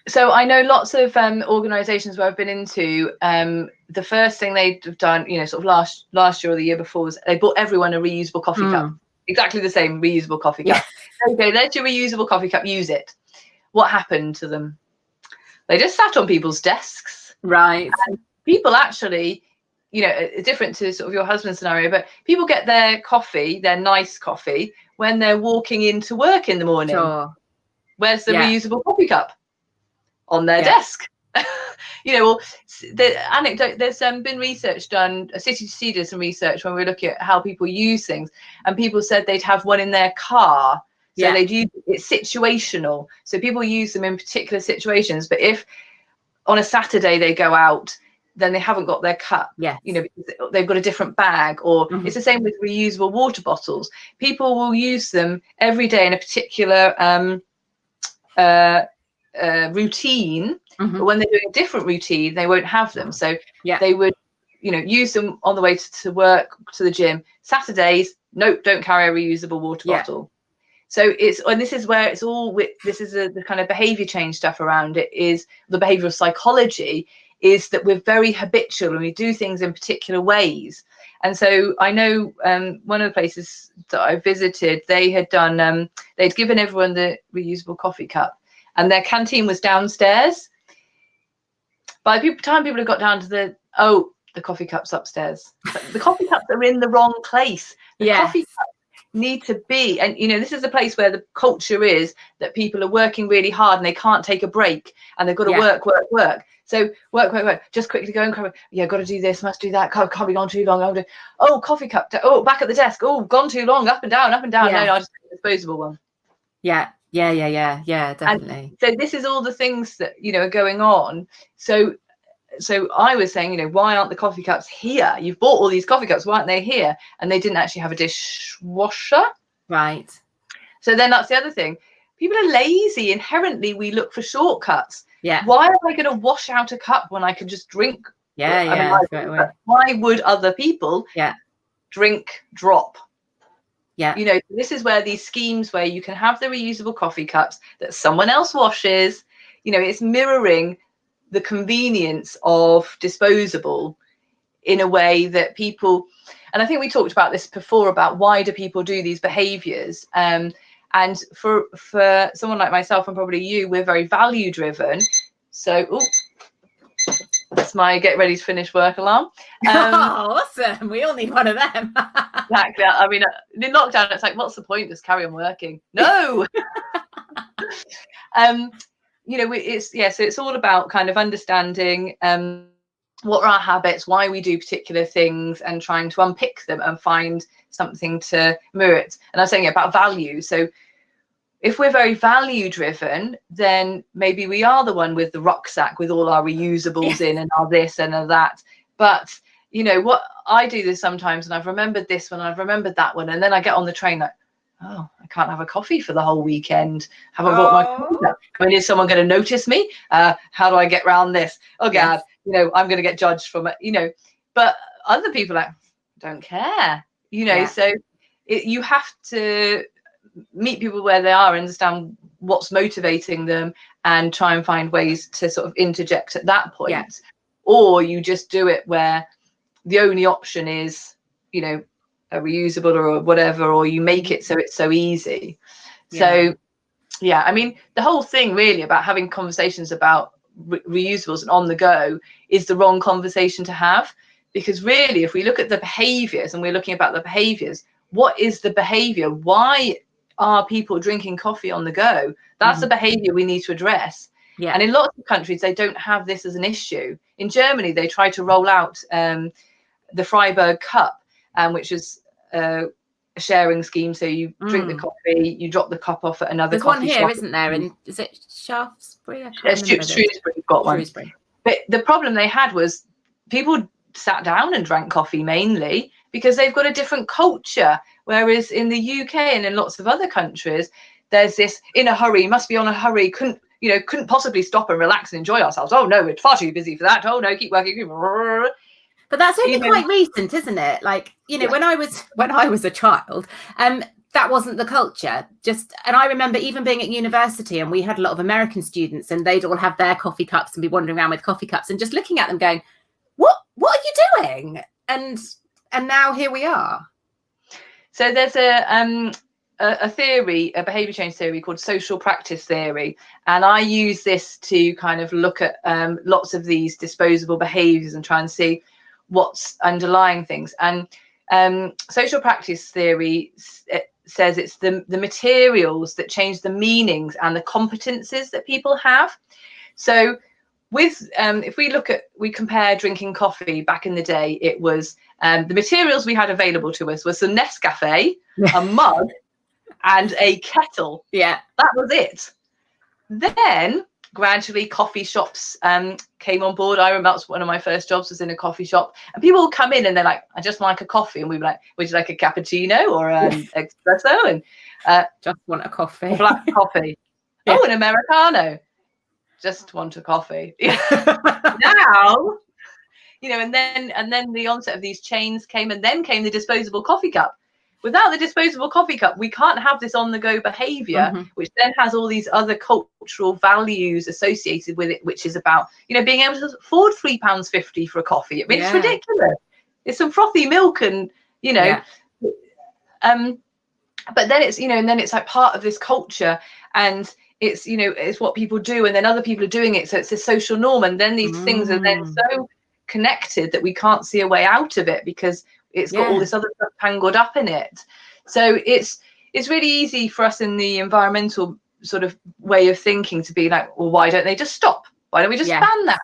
So I know lots of organisations where I've been into, the first thing they've done, you know, sort of last year or the year before, was they bought everyone a reusable coffee cup. Exactly the same reusable coffee cup. Okay, there's your reusable coffee cup, use it. What happened to them? They just sat on people's desks. Right. And people actually, you know, different to sort of your husband's scenario, but people get their coffee, their nice coffee, when they're walking into work in the morning. Sure. Where's the reusable coffee cup? On their desk. You know, well, the anecdote, there's been research done, City to Sea did some research when we look at how people use things, and people said they'd have one in their car. So they'd use it's situational. So people use them in particular situations. But if on a Saturday they go out, then they haven't got their cup. Yeah. You know, because they've got a different bag. Or it's the same with reusable water bottles. People will use them every day in a particular routine. But when they're doing a different routine, they won't have them. So they would, you know, use them on the way to work, to the gym. Saturdays, nope, don't carry a reusable water bottle. So and this is where it's all this is the kind of behavior change stuff around it, is the behavioral psychology, is that we're very habitual and we do things in particular ways. And so I know one of the places that I visited, they had done, they'd given everyone the reusable coffee cup, and their canteen was downstairs. By the time people had got down to the coffee cups upstairs, but the coffee cups are in the wrong place. The coffee cups need to be, and you know, this is a place where the culture is that people are working really hard and they can't take a break, and they've got to work. So work. Just quickly go and grab. Got to do this, must do that. Can't be gone too long. Coffee cup. Back at the desk. Gone too long. Up and down. No, I just take a disposable one. Yeah, definitely. And so this is all the things that, you know, are going on. So I was saying, you know, why aren't the coffee cups here? You've bought all these coffee cups, why aren't they here? And they didn't actually have a dishwasher. Right. So then that's the other thing. People are lazy. Inherently, we look for shortcuts. Yeah. Why am I going to wash out a cup when I can just drink? Why would other people drink drop? Yeah. You know, this is where these schemes where you can have the reusable coffee cups that someone else washes, you know, it's mirroring the convenience of disposable in a way that people, and I think we talked about this before, about why do people do these behaviors, and for someone like myself and probably you, we're very value driven. So that's my get ready to finish work alarm. Awesome, we all need one of them. Exactly. I mean, in lockdown it's like, what's the point, just carry on working? No. You know, so it's all about kind of understanding what are our habits, why we do particular things, and trying to unpick them and find something to mirror it. And I was saying about value. So if we're very value driven, then maybe we are the one with the rucksack with all our reusables in and our this and our that. But you know what, I do this sometimes, and I've remembered this one, I've remembered that one, and then I get on the train like, I can't have a coffee for the whole weekend. Haven't bought my coffee cup. I mean, is someone going to notice me? How do I get around this? Oh God, you know, I'm going to get judged from it, you know. But other people don't care, you know. So you have to meet people where they are, understand what's motivating them, and try and find ways to sort of interject at that point. Or you just do it where the only option is, you know, a reusable or whatever, or you make it so it's so easy. So Yeah, I mean, the whole thing really about having conversations about reusables and on the go is the wrong conversation to have, because really, if we look at the behaviors and we're looking about the behaviors, what is the behavior? Why are people drinking coffee on the go? That's the behavior we need to address. Yeah. And in lots of countries, they don't have this as an issue. In Germany, they tried to roll out the Freiburg Cup, which is a sharing scheme. So you drink the coffee, you drop the cup off at another coffee shop. There's one here, isn't there? And is it Shaftesbury? Shrewsbury got one. Shrewsbury. But the problem they had was people sat down and drank coffee mainly because they've got a different culture. Whereas in the UK and in lots of other countries, there's this in a hurry, must be on a hurry, couldn't possibly stop and relax and enjoy ourselves. Oh no, we're far too busy for that. Oh no, keep working. But that's only quite recent, isn't it? Like, when I was a child, that wasn't the culture. And I remember even being at university, and we had a lot of American students, and they'd all have their coffee cups and be wandering around with coffee cups and just looking at them going, what are you doing? And now here we are. So there's a theory, a behavior change theory called social practice theory. And I use this to kind of look at lots of these disposable behaviors and try and see what's underlying things. And social practice theory says it's the materials that change the meanings and the competences that people have. So with if we compare drinking coffee back in the day, it was the materials we had available to us was some Nescafe, a mug, and a kettle. Yeah, that was it. Then gradually coffee shops came on board. I remember that's one of my first jobs was in a coffee shop, and people would come in and they're like, I just like a coffee, and we'd be like, would you like a cappuccino or an espresso? And just want a coffee. A black coffee. Yeah. Oh, an Americano. Just want a coffee. Now, and then the onset of these chains came, and then came the disposable coffee cup. Without the disposable coffee cup, we can't have this on-the-go behavior, which then has all these other cultural values associated with it, which is about, being able to afford £3.50 for a coffee. I mean, it's ridiculous. It's some frothy milk and, but then it's, and then it's like part of this culture, and it's, it's what people do, and then other people are doing it. So it's a social norm. And then these things are then so connected that we can't see a way out of it because it's got all this other stuff tangled up in it. So it's really easy for us in the environmental sort of way of thinking to be like, well, why don't they just stop? Why don't we just ban that?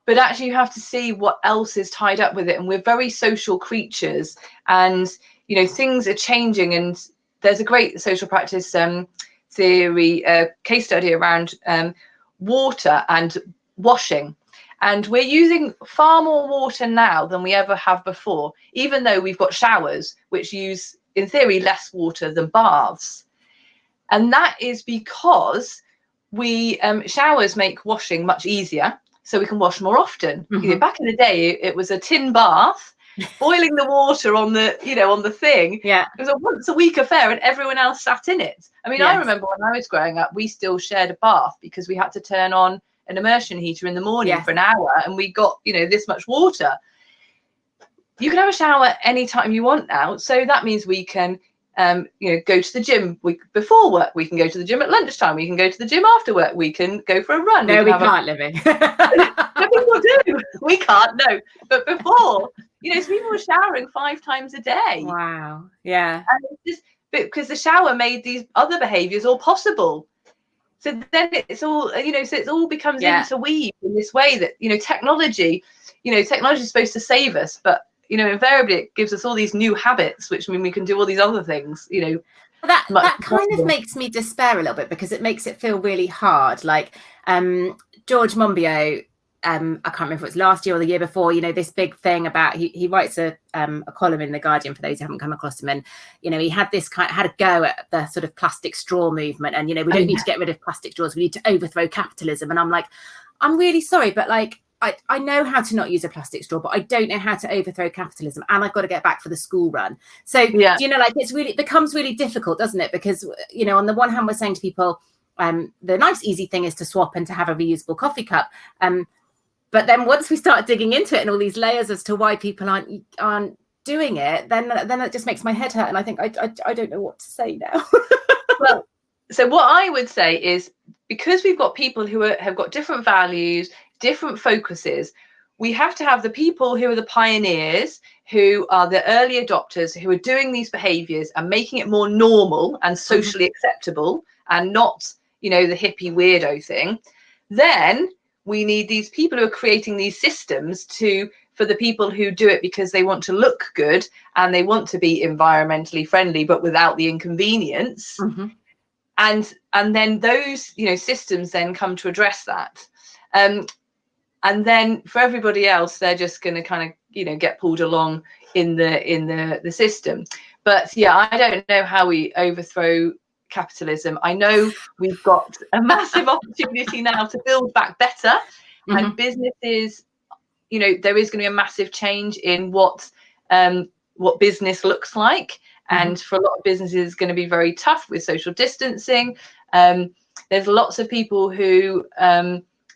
But actually you have to see what else is tied up with it. And we're very social creatures, and, things are changing. And there's a great social practice theory, case study around water and washing. And we're using far more water now than we ever have before, even though we've got showers, which use, in theory, less water than baths. And that is because showers make washing much easier, so we can wash more often. Back in the day, it was a tin bath, boiling the water on the, on the thing. Yeah. It was a once a week affair, and everyone else sat in it. I mean, I remember when I was growing up, we still shared a bath because we had to turn on an immersion heater in the morning for an hour, and we got this much water. You can have a shower anytime you want now, so that means we can go to the gym before work, we can go to the gym at lunchtime, we can go to the gym after work, we can go for a run. No, we can't, Livvy. People do. We can't, no. But before, so people were showering 5 times a day. Wow. Yeah. And it's just because the shower made these other behaviors all possible. So then it's all, so it all becomes interweaved in this way that, technology is supposed to save us, but, invariably it gives us all these new habits, which mean we can do all these other things, That kind of makes me despair a little bit, because it makes it feel really hard. Like George Monbiot, I can't remember if it was last year or the year before, this big thing about, he writes a column in The Guardian, for those who haven't come across him, and he had a go at the sort of plastic straw movement, and we don't need to get rid of plastic straws, we need to overthrow capitalism. And I'm like, I'm really sorry, but like I know how to not use a plastic straw, but I don't know how to overthrow capitalism, and I've got to get back for the school run. So it becomes really difficult, doesn't it? Because on the one hand we're saying to people, the nice easy thing is to swap and to have a reusable coffee cup, but then once we start digging into it and all these layers as to why people aren't doing it, then it just makes my head hurt, and I think I don't know what to say now. Well, So what I would say is, because we've got people who have got different values, different focuses, we have to have the people who are the pioneers, who are the early adopters, who are doing these behaviors and making it more normal and socially acceptable, and not, you know, the hippie weirdo thing. Then we need these people who are creating these systems for the people who do it because they want to look good and they want to be environmentally friendly, but without the inconvenience. And then those, you know, systems then come to address that. And then for everybody else, they're just going to kind of, you know, get pulled along in the system. But yeah, I don't know how we overthrow capitalism. I know we've got a massive opportunity now to build back better, and businesses, you know, there is going to be a massive change in what business looks like. And for a lot of businesses, it's going to be very tough with social distancing. There's lots of people who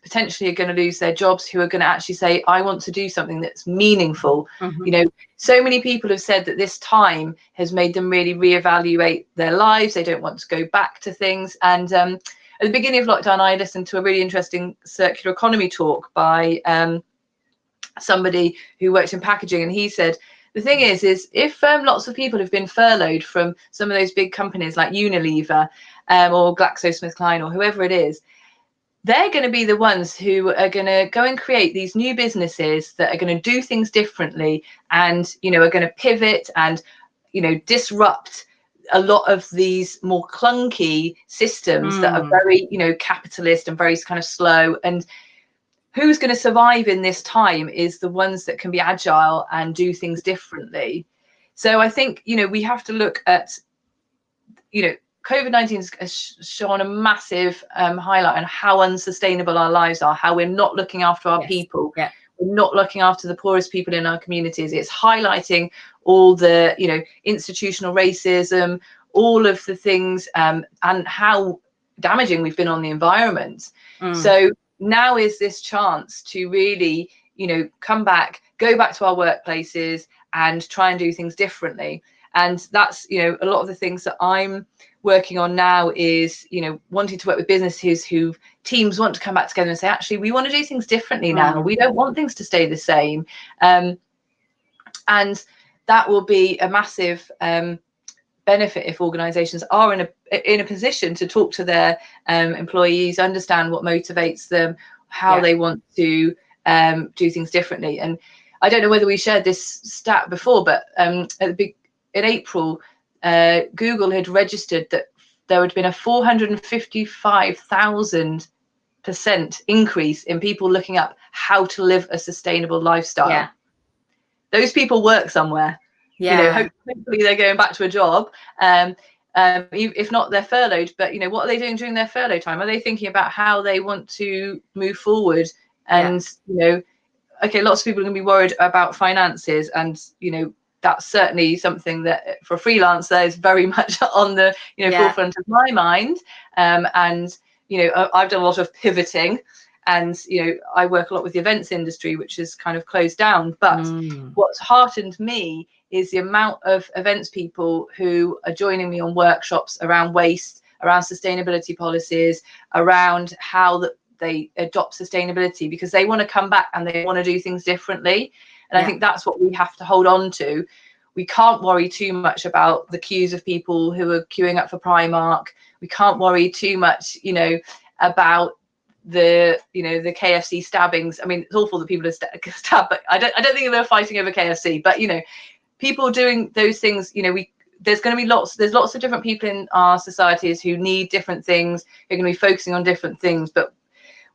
potentially are going to lose their jobs, who are going to actually say, I want to do something that's meaningful. You know, so many people have said that this time has made them really reevaluate their lives. They don't want to go back to things. And at the beginning of lockdown, I listened to a really interesting circular economy talk by somebody who worked in packaging, and he said the thing is if lots of people have been furloughed from some of those big companies like Unilever or GlaxoSmithKline or whoever it is, they're going to be the ones who are going to go and create these new businesses that are going to do things differently, and, you know, are going to pivot and, you know, disrupt a lot of these more clunky systems that are very, you know, capitalist and very kind of slow. And who's going to survive in this time is the ones that can be agile and do things differently. So I think, you know, we have to look at, you know, COVID-19 has shown a massive highlight on how unsustainable our lives are, how we're not looking after our people. We're not looking after the poorest people in our communities. It's highlighting all the, you know, institutional racism, all of the things, and how damaging we've been on the environment. So now is this chance to really, you know, come back, go back to our workplaces and try and do things differently. And that's, you know, a lot of the things that I'm working on now is, you know, wanting to work with businesses who teams want to come back together and say, actually, we want to do things differently now. We don't want things to stay the same. And that will be a massive benefit if organizations are in a position to talk to their employees, understand what motivates them, how they want to do things differently. And I don't know whether we shared this stat before, but in April, Google had registered that there had been a 455,000% increase in people looking up how to live a sustainable lifestyle. Those people work somewhere. You know, hopefully they're going back to a job. If not, they're furloughed. But, you know, what are they doing during their furlough time? Are they thinking about how they want to move forward? And, you know, okay, lots of people are going to be worried about finances. And, you know, that's certainly something that for a freelancer is very much on the, you know, forefront of my mind. And, you know, I've done a lot of pivoting. And, you know, I work a lot with the events industry, which is kind of closed down. But what's heartened me is the amount of events people who are joining me on workshops around waste, around sustainability policies, around how they adopt sustainability, because they want to come back and they want to do things differently. And I think that's what we have to hold on to. We can't worry too much about the queues of people who are queuing up for Primark. We can't worry too much, you know, about the, you know, the KFC stabbings. I mean, it's awful that people are stabbed, but I don't think they're fighting over KFC. But, you know, people doing those things, you know, there's lots of different people in our societies who need different things. They're going to be focusing on different things, but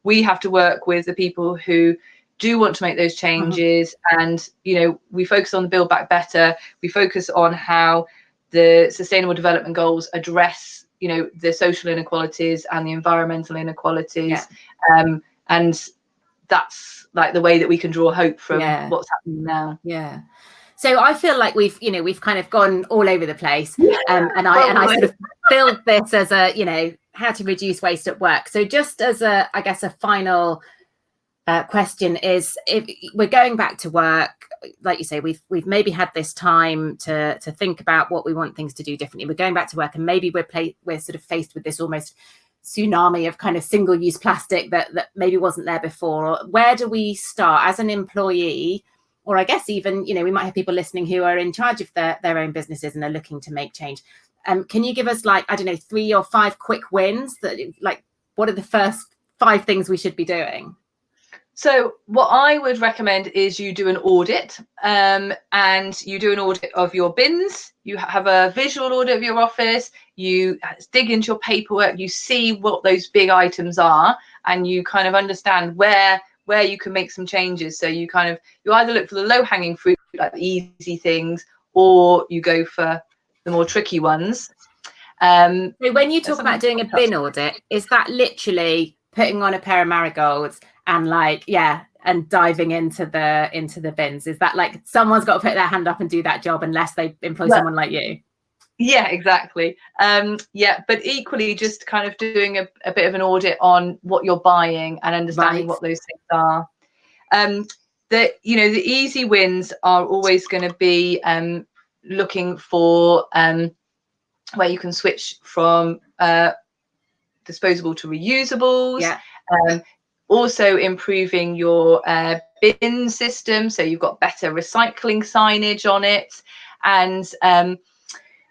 we have to work with the people who do want to make those changes. And, you know, we focus on the Build Back Better. We focus on how the Sustainable Development Goals address, you know, the social inequalities and the environmental inequalities. And that's like the way that we can draw hope from what's happening now. So I feel like we've kind of gone all over the place. And I sort of build this as a, you know, how to reduce waste at work. So just as a, I guess, a final question is, if we're going back to work, like you say, we've maybe had this time to think about what we want things to do differently. We're going back to work, and maybe we're sort of faced with this almost tsunami of kind of single-use plastic that maybe wasn't there before. Or where do we start as an employee? Or I guess even, we might have people listening who are in charge of their own businesses and are looking to make change. Can you give us, like, I don't know, 3 or 5 quick wins that, like, what are the first 5 things we should be doing? So what I would recommend is you do an audit, and you do an audit of your bins. You have a visual audit of your office. You dig into your paperwork. You see what those big items are, and you kind of understand where you can make some changes. So you either look for the low-hanging fruit, like the easy things, or you go for the more tricky ones. So when you talk about doing a bin audit, is that literally putting on a pair of marigolds and and diving into the bins? Is that like someone's got to put their hand up and do that job unless they employ someone like you? Yeah, exactly. But equally just kind of doing a bit of an audit on what you're buying and understanding what those things are. The easy wins are always going to be looking for where you can switch from disposable to reusables. Yeah. Also improving your bin system, so you've got better recycling signage on it. And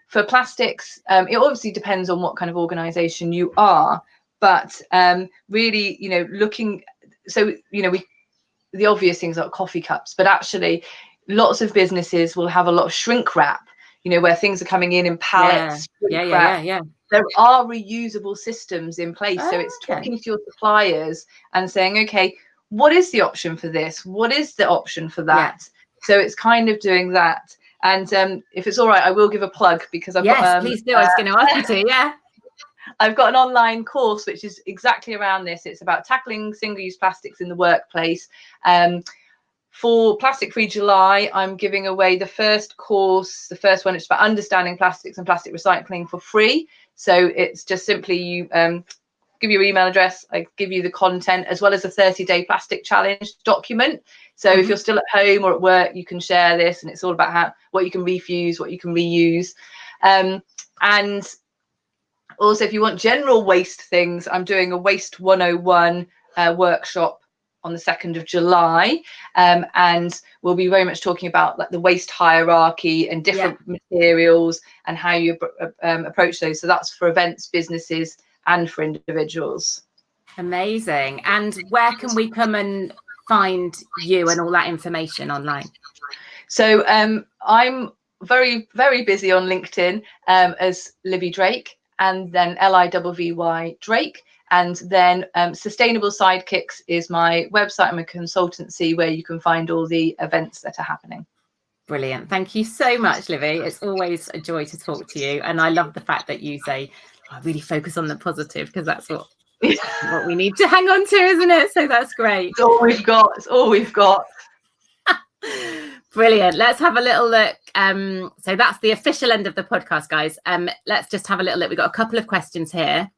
for plastics, it obviously depends on what kind of organization you are, but really, looking, so the obvious things like coffee cups, but actually lots of businesses will have a lot of shrink wrap, where things are coming in pallets. Yeah. There are reusable systems in place. So it's talking to your suppliers and saying, okay, what is the option for this? What is the option for that? So it's kind of doing that. And if it's all right, I will give a plug, because I've got please do. I was going to ask you to. I've got an online course which is exactly around this. It's about tackling single-use plastics in the workplace. For Plastic Free July, I'm giving away the first course. The first one is about understanding plastics and plastic recycling for free. So it's just simply you give your email address, I give you the content, as well as a 30-day plastic challenge document. So if you're still at home or at work, you can share this, and it's all about what you can refuse, what you can reuse. And also, if you want general waste things, I'm doing a Waste 101 workshop on the 2nd of July, and we'll be very much talking about like the waste hierarchy and different materials and how you approach those. So that's for events, businesses, and for individuals. Amazing. And where can we come and find you and all that information online? So I'm very, very busy on LinkedIn as Livvy Drake, and then Livvy Drake. And then Sustainable Sidekicks is my website and my consultancy, where you can find all the events that are happening. Brilliant. Thank you so much, Livvy. It's always a joy to talk to you. And I love the fact that you say, I really focus on the positive, because that's what we need to hang on to, isn't it? So that's great. It's all we've got. It's all we've got. Brilliant. Let's have a little look. So that's the official end of the podcast, guys. Let's just have a little look. We've got a couple of questions here.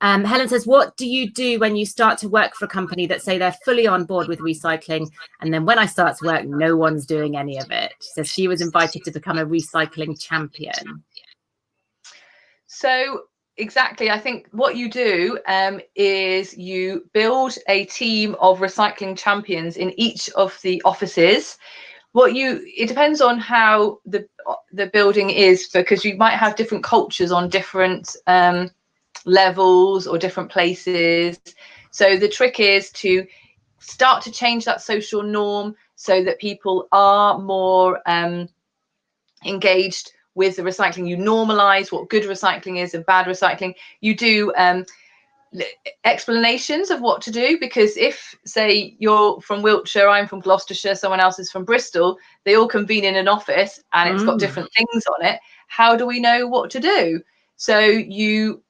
Helen says, what do you do when you start to work for a company that say they're fully on board with recycling, and then when I start to work, no one's doing any of it? She says she was invited to become a recycling champion. So exactly, I think what you do is you build a team of recycling champions in each of the offices. It depends on how the building is, because you might have different cultures on different levels or different places. So the trick is to start to change that social norm so that people are more engaged with the recycling. You normalize what good recycling is and bad recycling. You do explanations of what to do, because if, say, you're from Wiltshire, I'm from Gloucestershire, someone else is from Bristol, they all convene in an office and it's got different things on it. How do we know what to do? So you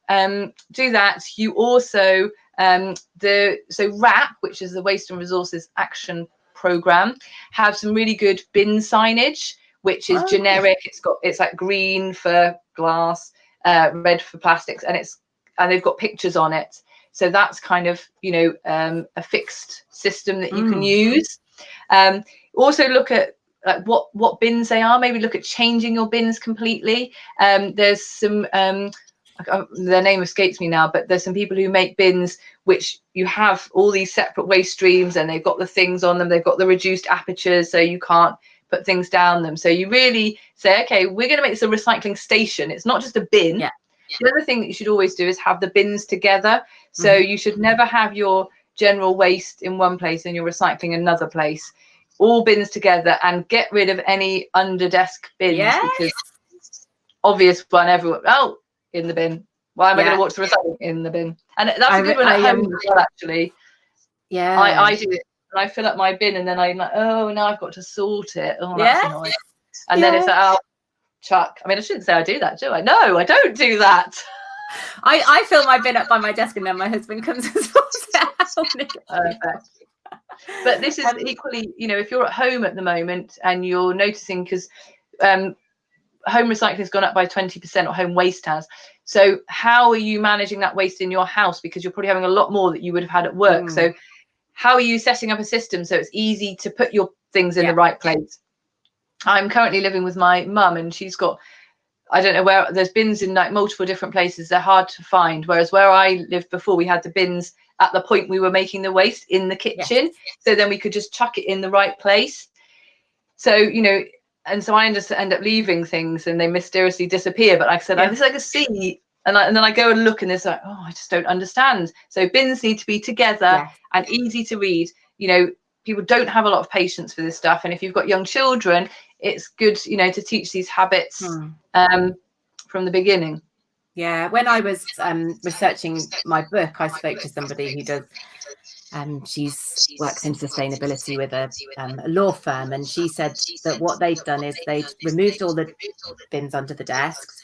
do that. You also so WRAP, which is the Waste and Resources Action Programme, have some really good bin signage, which is generic. It's like green for glass, red for plastics, and they've got pictures on it. So that's kind of a fixed system that you can use. Also look at what bins they are. Maybe look at changing your bins completely. There's some their name escapes me now, but there's some people who make bins which you have all these separate waste streams, and they've got the things on them. They've got the reduced apertures, so you can't put things down them. So you really say, okay, we're going to make this a recycling station. It's not just a bin. Yeah. The other thing that you should always do is have the bins together. So you should never have your general waste in one place and your recycling another place. All bins together, and get rid of any under desk bins, because obvious one, everyone, in the bin. Why am I going to watch the recycling? In the bin. And that's a good one at home as well, actually. Yeah. I do it. And I fill up my bin, and then I'm like, oh, now I've got to sort it. Oh, that's annoying. And then it's like, chuck. I mean, I shouldn't say I do that, do I? No, I don't do that. I fill my bin up by my desk, and then my husband comes and sorts it out. Perfect. But this is equally, if you're at home at the moment and you're noticing, because home recycling has gone up by 20%, or home waste has. So how are you managing that waste in your house? Because you're probably having a lot more that you would have had at work. So how are you setting up a system so it's easy to put your things in the right place? I'm currently living with my mum, and she's got, I don't know where, there's bins in like multiple different places. They're hard to find. Whereas where I lived before, we had the bins at the point we were making the waste in the kitchen. So then we could just chuck it in the right place. So, and so I just end up leaving things and they mysteriously disappear. But like I said, this is like a sea. And then I go and look, and there's like, I just don't understand. So bins need to be together and easy to read. People don't have a lot of patience for this stuff. And if you've got young children, it's good, to teach these habits from the beginning. Yeah. When I was researching my book, I spoke to somebody who does, she's works in sustainability with a law firm, and she said that what they'd done is they'd removed all the bins under the desks.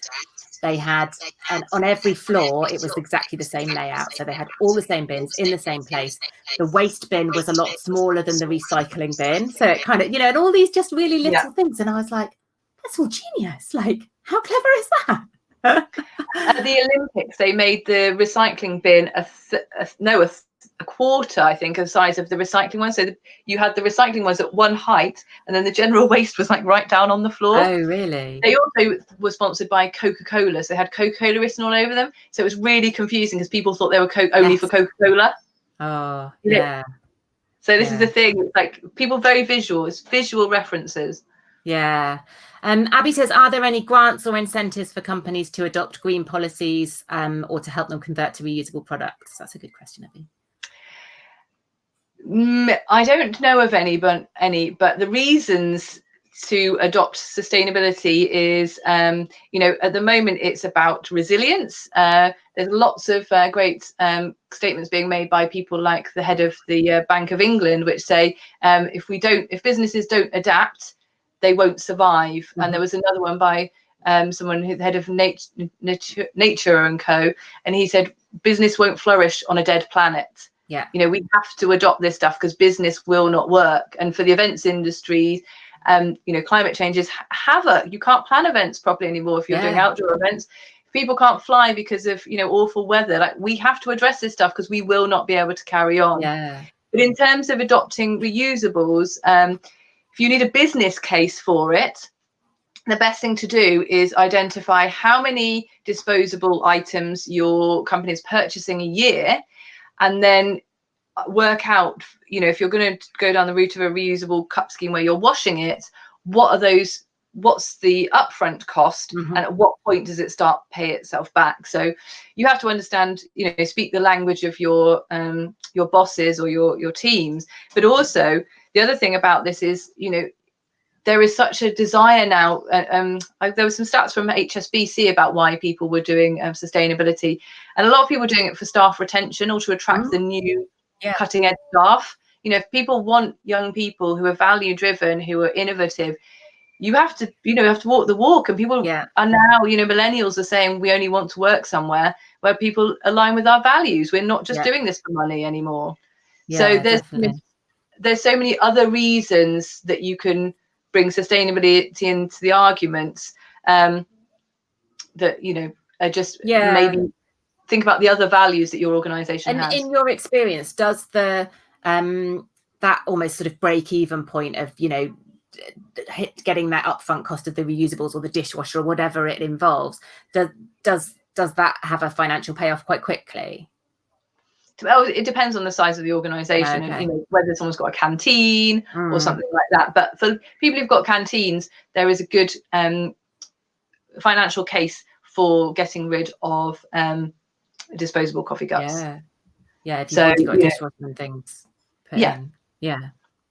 They had, and on every floor, it was exactly the same layout. So they had all the same bins in the same place. The waste bin was a lot smaller than the recycling bin. So it kind of, and all these just really little things. And I was like, that's all genius. Like, how clever is that? At the Olympics, they made the recycling bin a quarter, I think, of the size of the recycling one. So you had the recycling ones at one height, and then the general waste was like right down on the floor. Oh, really? They also were sponsored by Coca-Cola, so they had Coca-Cola written all over them. So it was really confusing because people thought they were only for Coca-Cola. Oh, yeah. So this is the thing, like people very visual, it's visual references. Yeah. Abby says, are there any grants or incentives for companies to adopt green policies or to help them convert to reusable products? That's a good question, Abby. I don't know of any, but the reasons to adopt sustainability is, at the moment it's about resilience. There's lots of great statements being made by people like the head of the Bank of England, which say if businesses don't adapt, they won't survive. And there was another one by someone who's the head of Nature and Co, and he said business won't flourish on a dead planet. Yeah, we have to adopt this stuff because business will not work. And for the events industry, climate change is havoc. You can't plan events properly anymore if you're doing outdoor events. If people can't fly because of awful weather, like we have to address this stuff because we will not be able to carry on. But in terms of adopting reusables, if you need a business case for it, the best thing to do is identify how many disposable items your company is purchasing a year, and then work out, if you're going to go down the route of a reusable cup scheme where you're washing it, what's the upfront cost, and at what point does it start pay itself back? So you have to understand, speak the language of your bosses or your teams. But also the other thing about this is, there is such a desire now. There were some stats from HSBC about why people were doing sustainability, and a lot of people are doing it for staff retention or to attract the new cutting edge staff. If people want young people who are value driven, who are innovative, you have to walk the walk. And people are now, millennials are saying we only want to work somewhere where people align with our values. We're not just doing this for money anymore. So there's so many other reasons that you can bring sustainability into the arguments, that are just maybe think about the other values that your organization has. In your experience, does the that almost sort of break even point of, you know, getting that upfront cost of the reusables or the dishwasher or whatever it involves, does that have a financial payoff quite quickly? Well, it depends on the size of the organization, and, you know, whether someone's got a canteen or something like that. But for people who've got canteens, there is a good financial case for getting rid of disposable coffee cups. If you've already got dishwasher and things put in.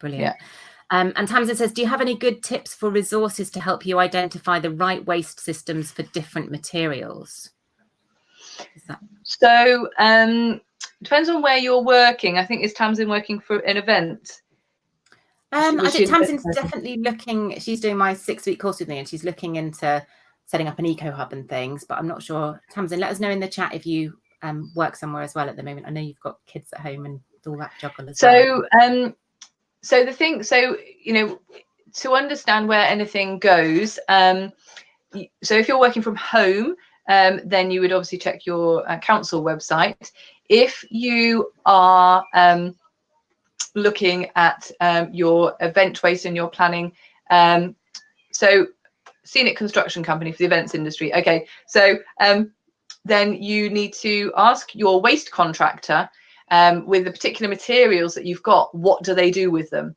Brilliant. And Tamsin says, do you have any good tips for resources to help you identify the right waste systems for different materials? So depends on where you're working. I think, is Tamsin working for an event? I think Tamsin's definitely looking, she's doing my 6-week course with me, and she's looking into setting up an eco hub and things, but I'm not sure. Tamsin, let us know in the chat if you work somewhere as well at the moment. I know you've got kids at home and all that juggle as well. So the thing, so, you know, to understand where anything goes, so if you're working from home, then you would obviously check your council website. If you are looking at your event waste and your planning, so Scenic Construction Company for the events industry. Okay, so then you need to ask your waste contractor, with the particular materials that you've got, what do they do with them?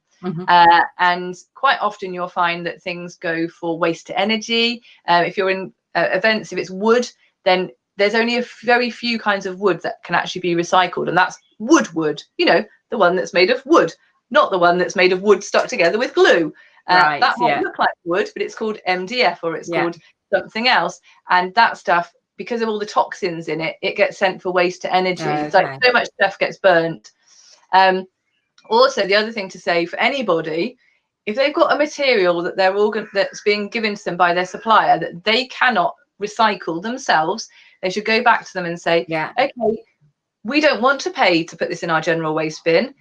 And quite often you'll find that things go for waste to energy. If you're in events, if it's wood, then there's only a very few kinds of wood that can actually be recycled, and that's wood, you know, the one that's made of wood, not the one that's made of wood stuck together with glue. That might look like wood, but it's called MDF, or it's called something else. And that stuff, because of all the toxins in it, it gets sent for waste to energy. It's like so much stuff gets burnt. Also, the other thing to say for anybody, if they've got a material that that's being given to them by their supplier that they cannot recycle themselves, they should go back to them and say, okay, we don't want to pay to put this in our general waste bin.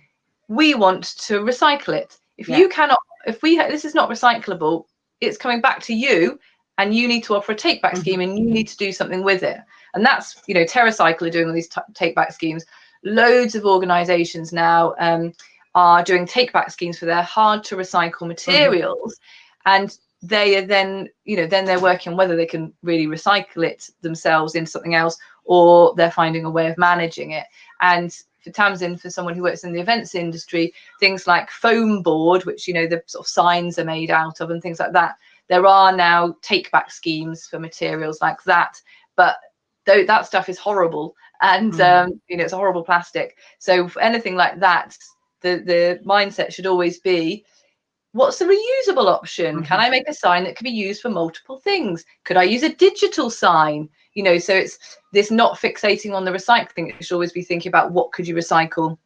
We want to recycle it. If you cannot, this is not recyclable, it's coming back to you, and you need to offer a take back scheme, and you need to do something with it. And that's, you know, TerraCycle are doing all these take back schemes. Loads of organizations now are doing take back schemes for their hard to recycle materials. And they are then, you know, then they're working on whether they can really recycle it themselves into something else, or they're finding a way of managing it. And for Tamsin, for someone who works in the events industry, things like foam board, which, you know, the sort of signs are made out of and things like that, there are now take back schemes for materials like that. But though that stuff is horrible, and you know, it's a horrible plastic. So for anything like that, the mindset should always be, what's the reusable option? Can I make a sign that can be used for multiple things? Could I use a digital sign? You know, so it's this not fixating on the recycling. You should always be thinking about what could you recycle?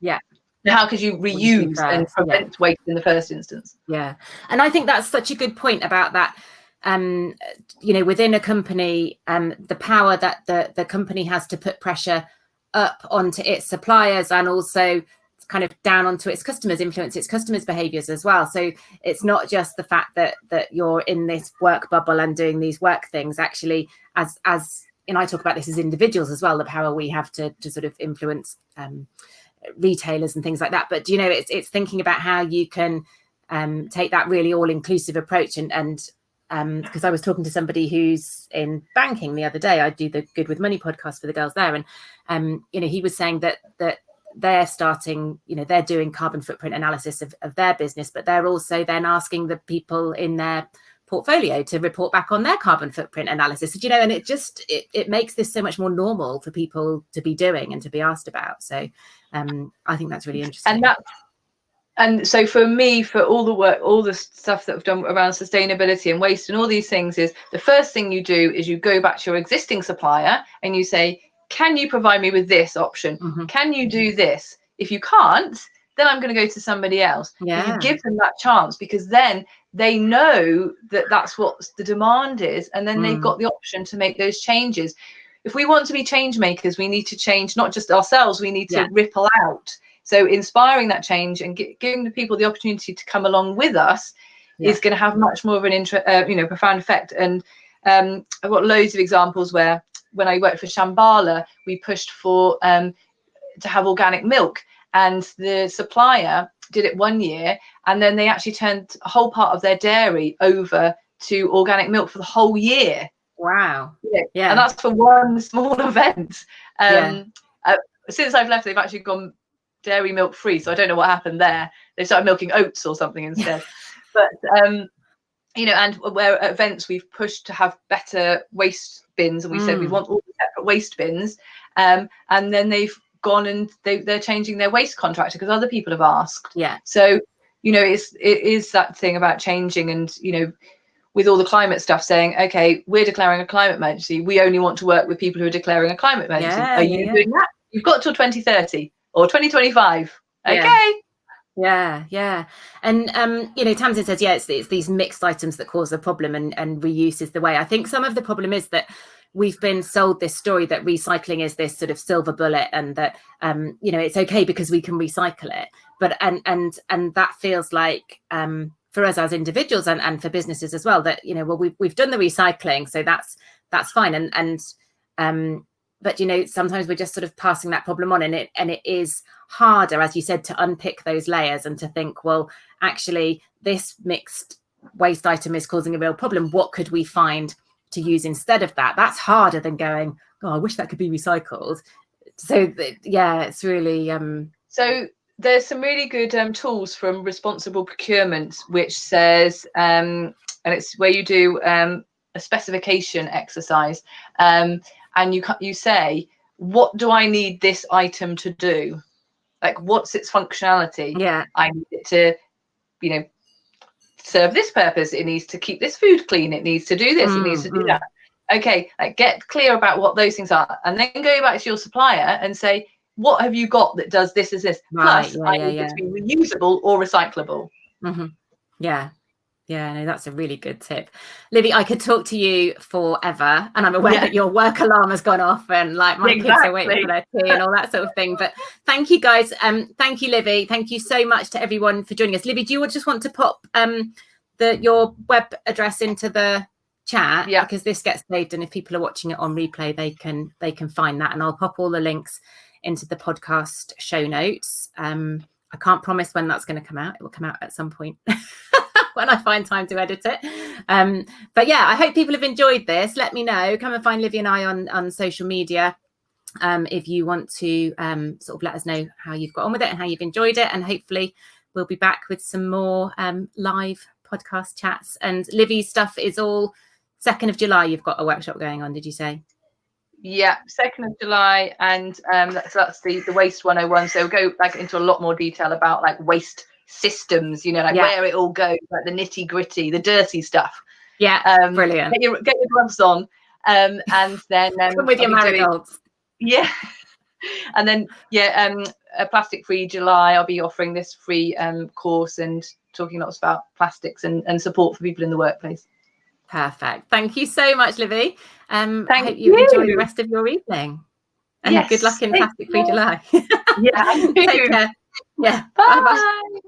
How could you reuse and prevent waste in the first instance? And I think that's such a good point about that. You know, within a company, the power that the company has to put pressure up onto its suppliers, and also kind of down onto its customers, influence its customers' behaviors as well. So it's not just the fact that you're in this work bubble and doing these work things. Actually, as and I talk about this as individuals as well, the power we have to sort of influence retailers and things like that. But, you know, it's thinking about how you can take that really all-inclusive approach. And because I was talking to somebody who's in banking the other day, I do the Good with Money podcast for the girls there, and you know, he was saying that they're starting, you know, they're doing carbon footprint analysis of their business, but they're also then asking the people in their portfolio to report back on their carbon footprint analysis, you know, and it makes this so much more normal for people to be doing and to be asked about. So I think that's really interesting. And so for me, for all the work, all the stuff that I've done around sustainability and waste and all these things, is the first thing you do is you go back to your existing supplier and you say, can you provide me with this option? Can you do this? If you can't, then I'm going to go to somebody else. And you give them that chance, because then they know that that's what the demand is, and then they've got the option to make those changes. If we want to be change makers, we need to change not just ourselves, we need to ripple out. So inspiring that change and giving the people the opportunity to come along with us is going to have much more of an profound effect. And I've got loads of examples where, when I worked for Shambhala, we pushed for to have organic milk, and the supplier did it 1 year, and then they actually turned a whole part of their dairy over to organic milk for the whole year. Wow. Yeah. And that's for one small event. Yeah. Since I've left, they've actually gone dairy milk free, so I don't know what happened there. They started milking oats or something instead. But and where at events we've pushed to have better waste bins, and we said we want all the separate waste bins, and then they've gone and they're changing their waste contractor because other people have asked. Yeah. So it is that thing about changing, and with all the climate stuff, saying, okay, we're declaring a climate emergency, we only want to work with people who are declaring a climate emergency. Are you doing that? You've got till 2030 or 2025. Okay. Yeah. And Tamsin says, it's these mixed items that cause the problem, and reuse is the way. I think some of the problem is that we've been sold this story that recycling is this sort of silver bullet, and that it's okay because we can recycle it. But and that feels like for us as individuals and for businesses as well, that we've done the recycling, so that's fine. But sometimes we're just sort of passing that problem on, and it is harder, as you said, to unpick those layers and to think, well, actually this mixed waste item is causing a real problem. What could we find to use instead of that? That's harder than going, oh, I wish that could be recycled. So it's really so there's some really good tools from Responsible Procurement, which says and it's where you do a specification exercise, and you say, what do I need this item to do? Like, what's its functionality? I need it to serve this purpose. It needs to keep this food clean. It needs to do this. It needs to do that. Okay, like, get clear about what those things are, and then go back to your supplier and say, what have you got that does this, is this? Right. Plus, I need it to be reusable or recyclable. Yeah, no, that's a really good tip. Livvy, I could talk to you forever, and I'm aware that your work alarm has gone off, and like my kids are waiting for their tea and all that sort of thing. But thank you guys. Thank you, Livvy. Thank you so much to everyone for joining us. Livvy, do you just want to pop your web address into the chat? Because this gets saved, and if people are watching it on replay, they can find that, and I'll pop all the links into the podcast show notes. I can't promise when that's going to come out. It will come out at some point when I find time to edit it. But yeah, I hope people have enjoyed this. Let me know. Come and find Livvy and I on social media if you want to sort of let us know how you've got on with it and how you've enjoyed it. And hopefully we'll be back with some more live podcast chats. And Livvy's stuff is all 2nd of July. You've got a workshop going on, did you say? Yeah, 2nd of July, and that's the Waste 101. So we'll go back into a lot more detail about like waste systems, where it all goes, like the nitty gritty, the dirty stuff. Brilliant. Get your gloves on, and then come with your marigolds. And then a plastic free July. I'll be offering this free course and talking lots about plastics and support for people in the workplace. Perfect. Thank you so much, Livvy. I hope you enjoy the rest of your evening. And good luck in Plastic Free July. Take care. Bye. Bye.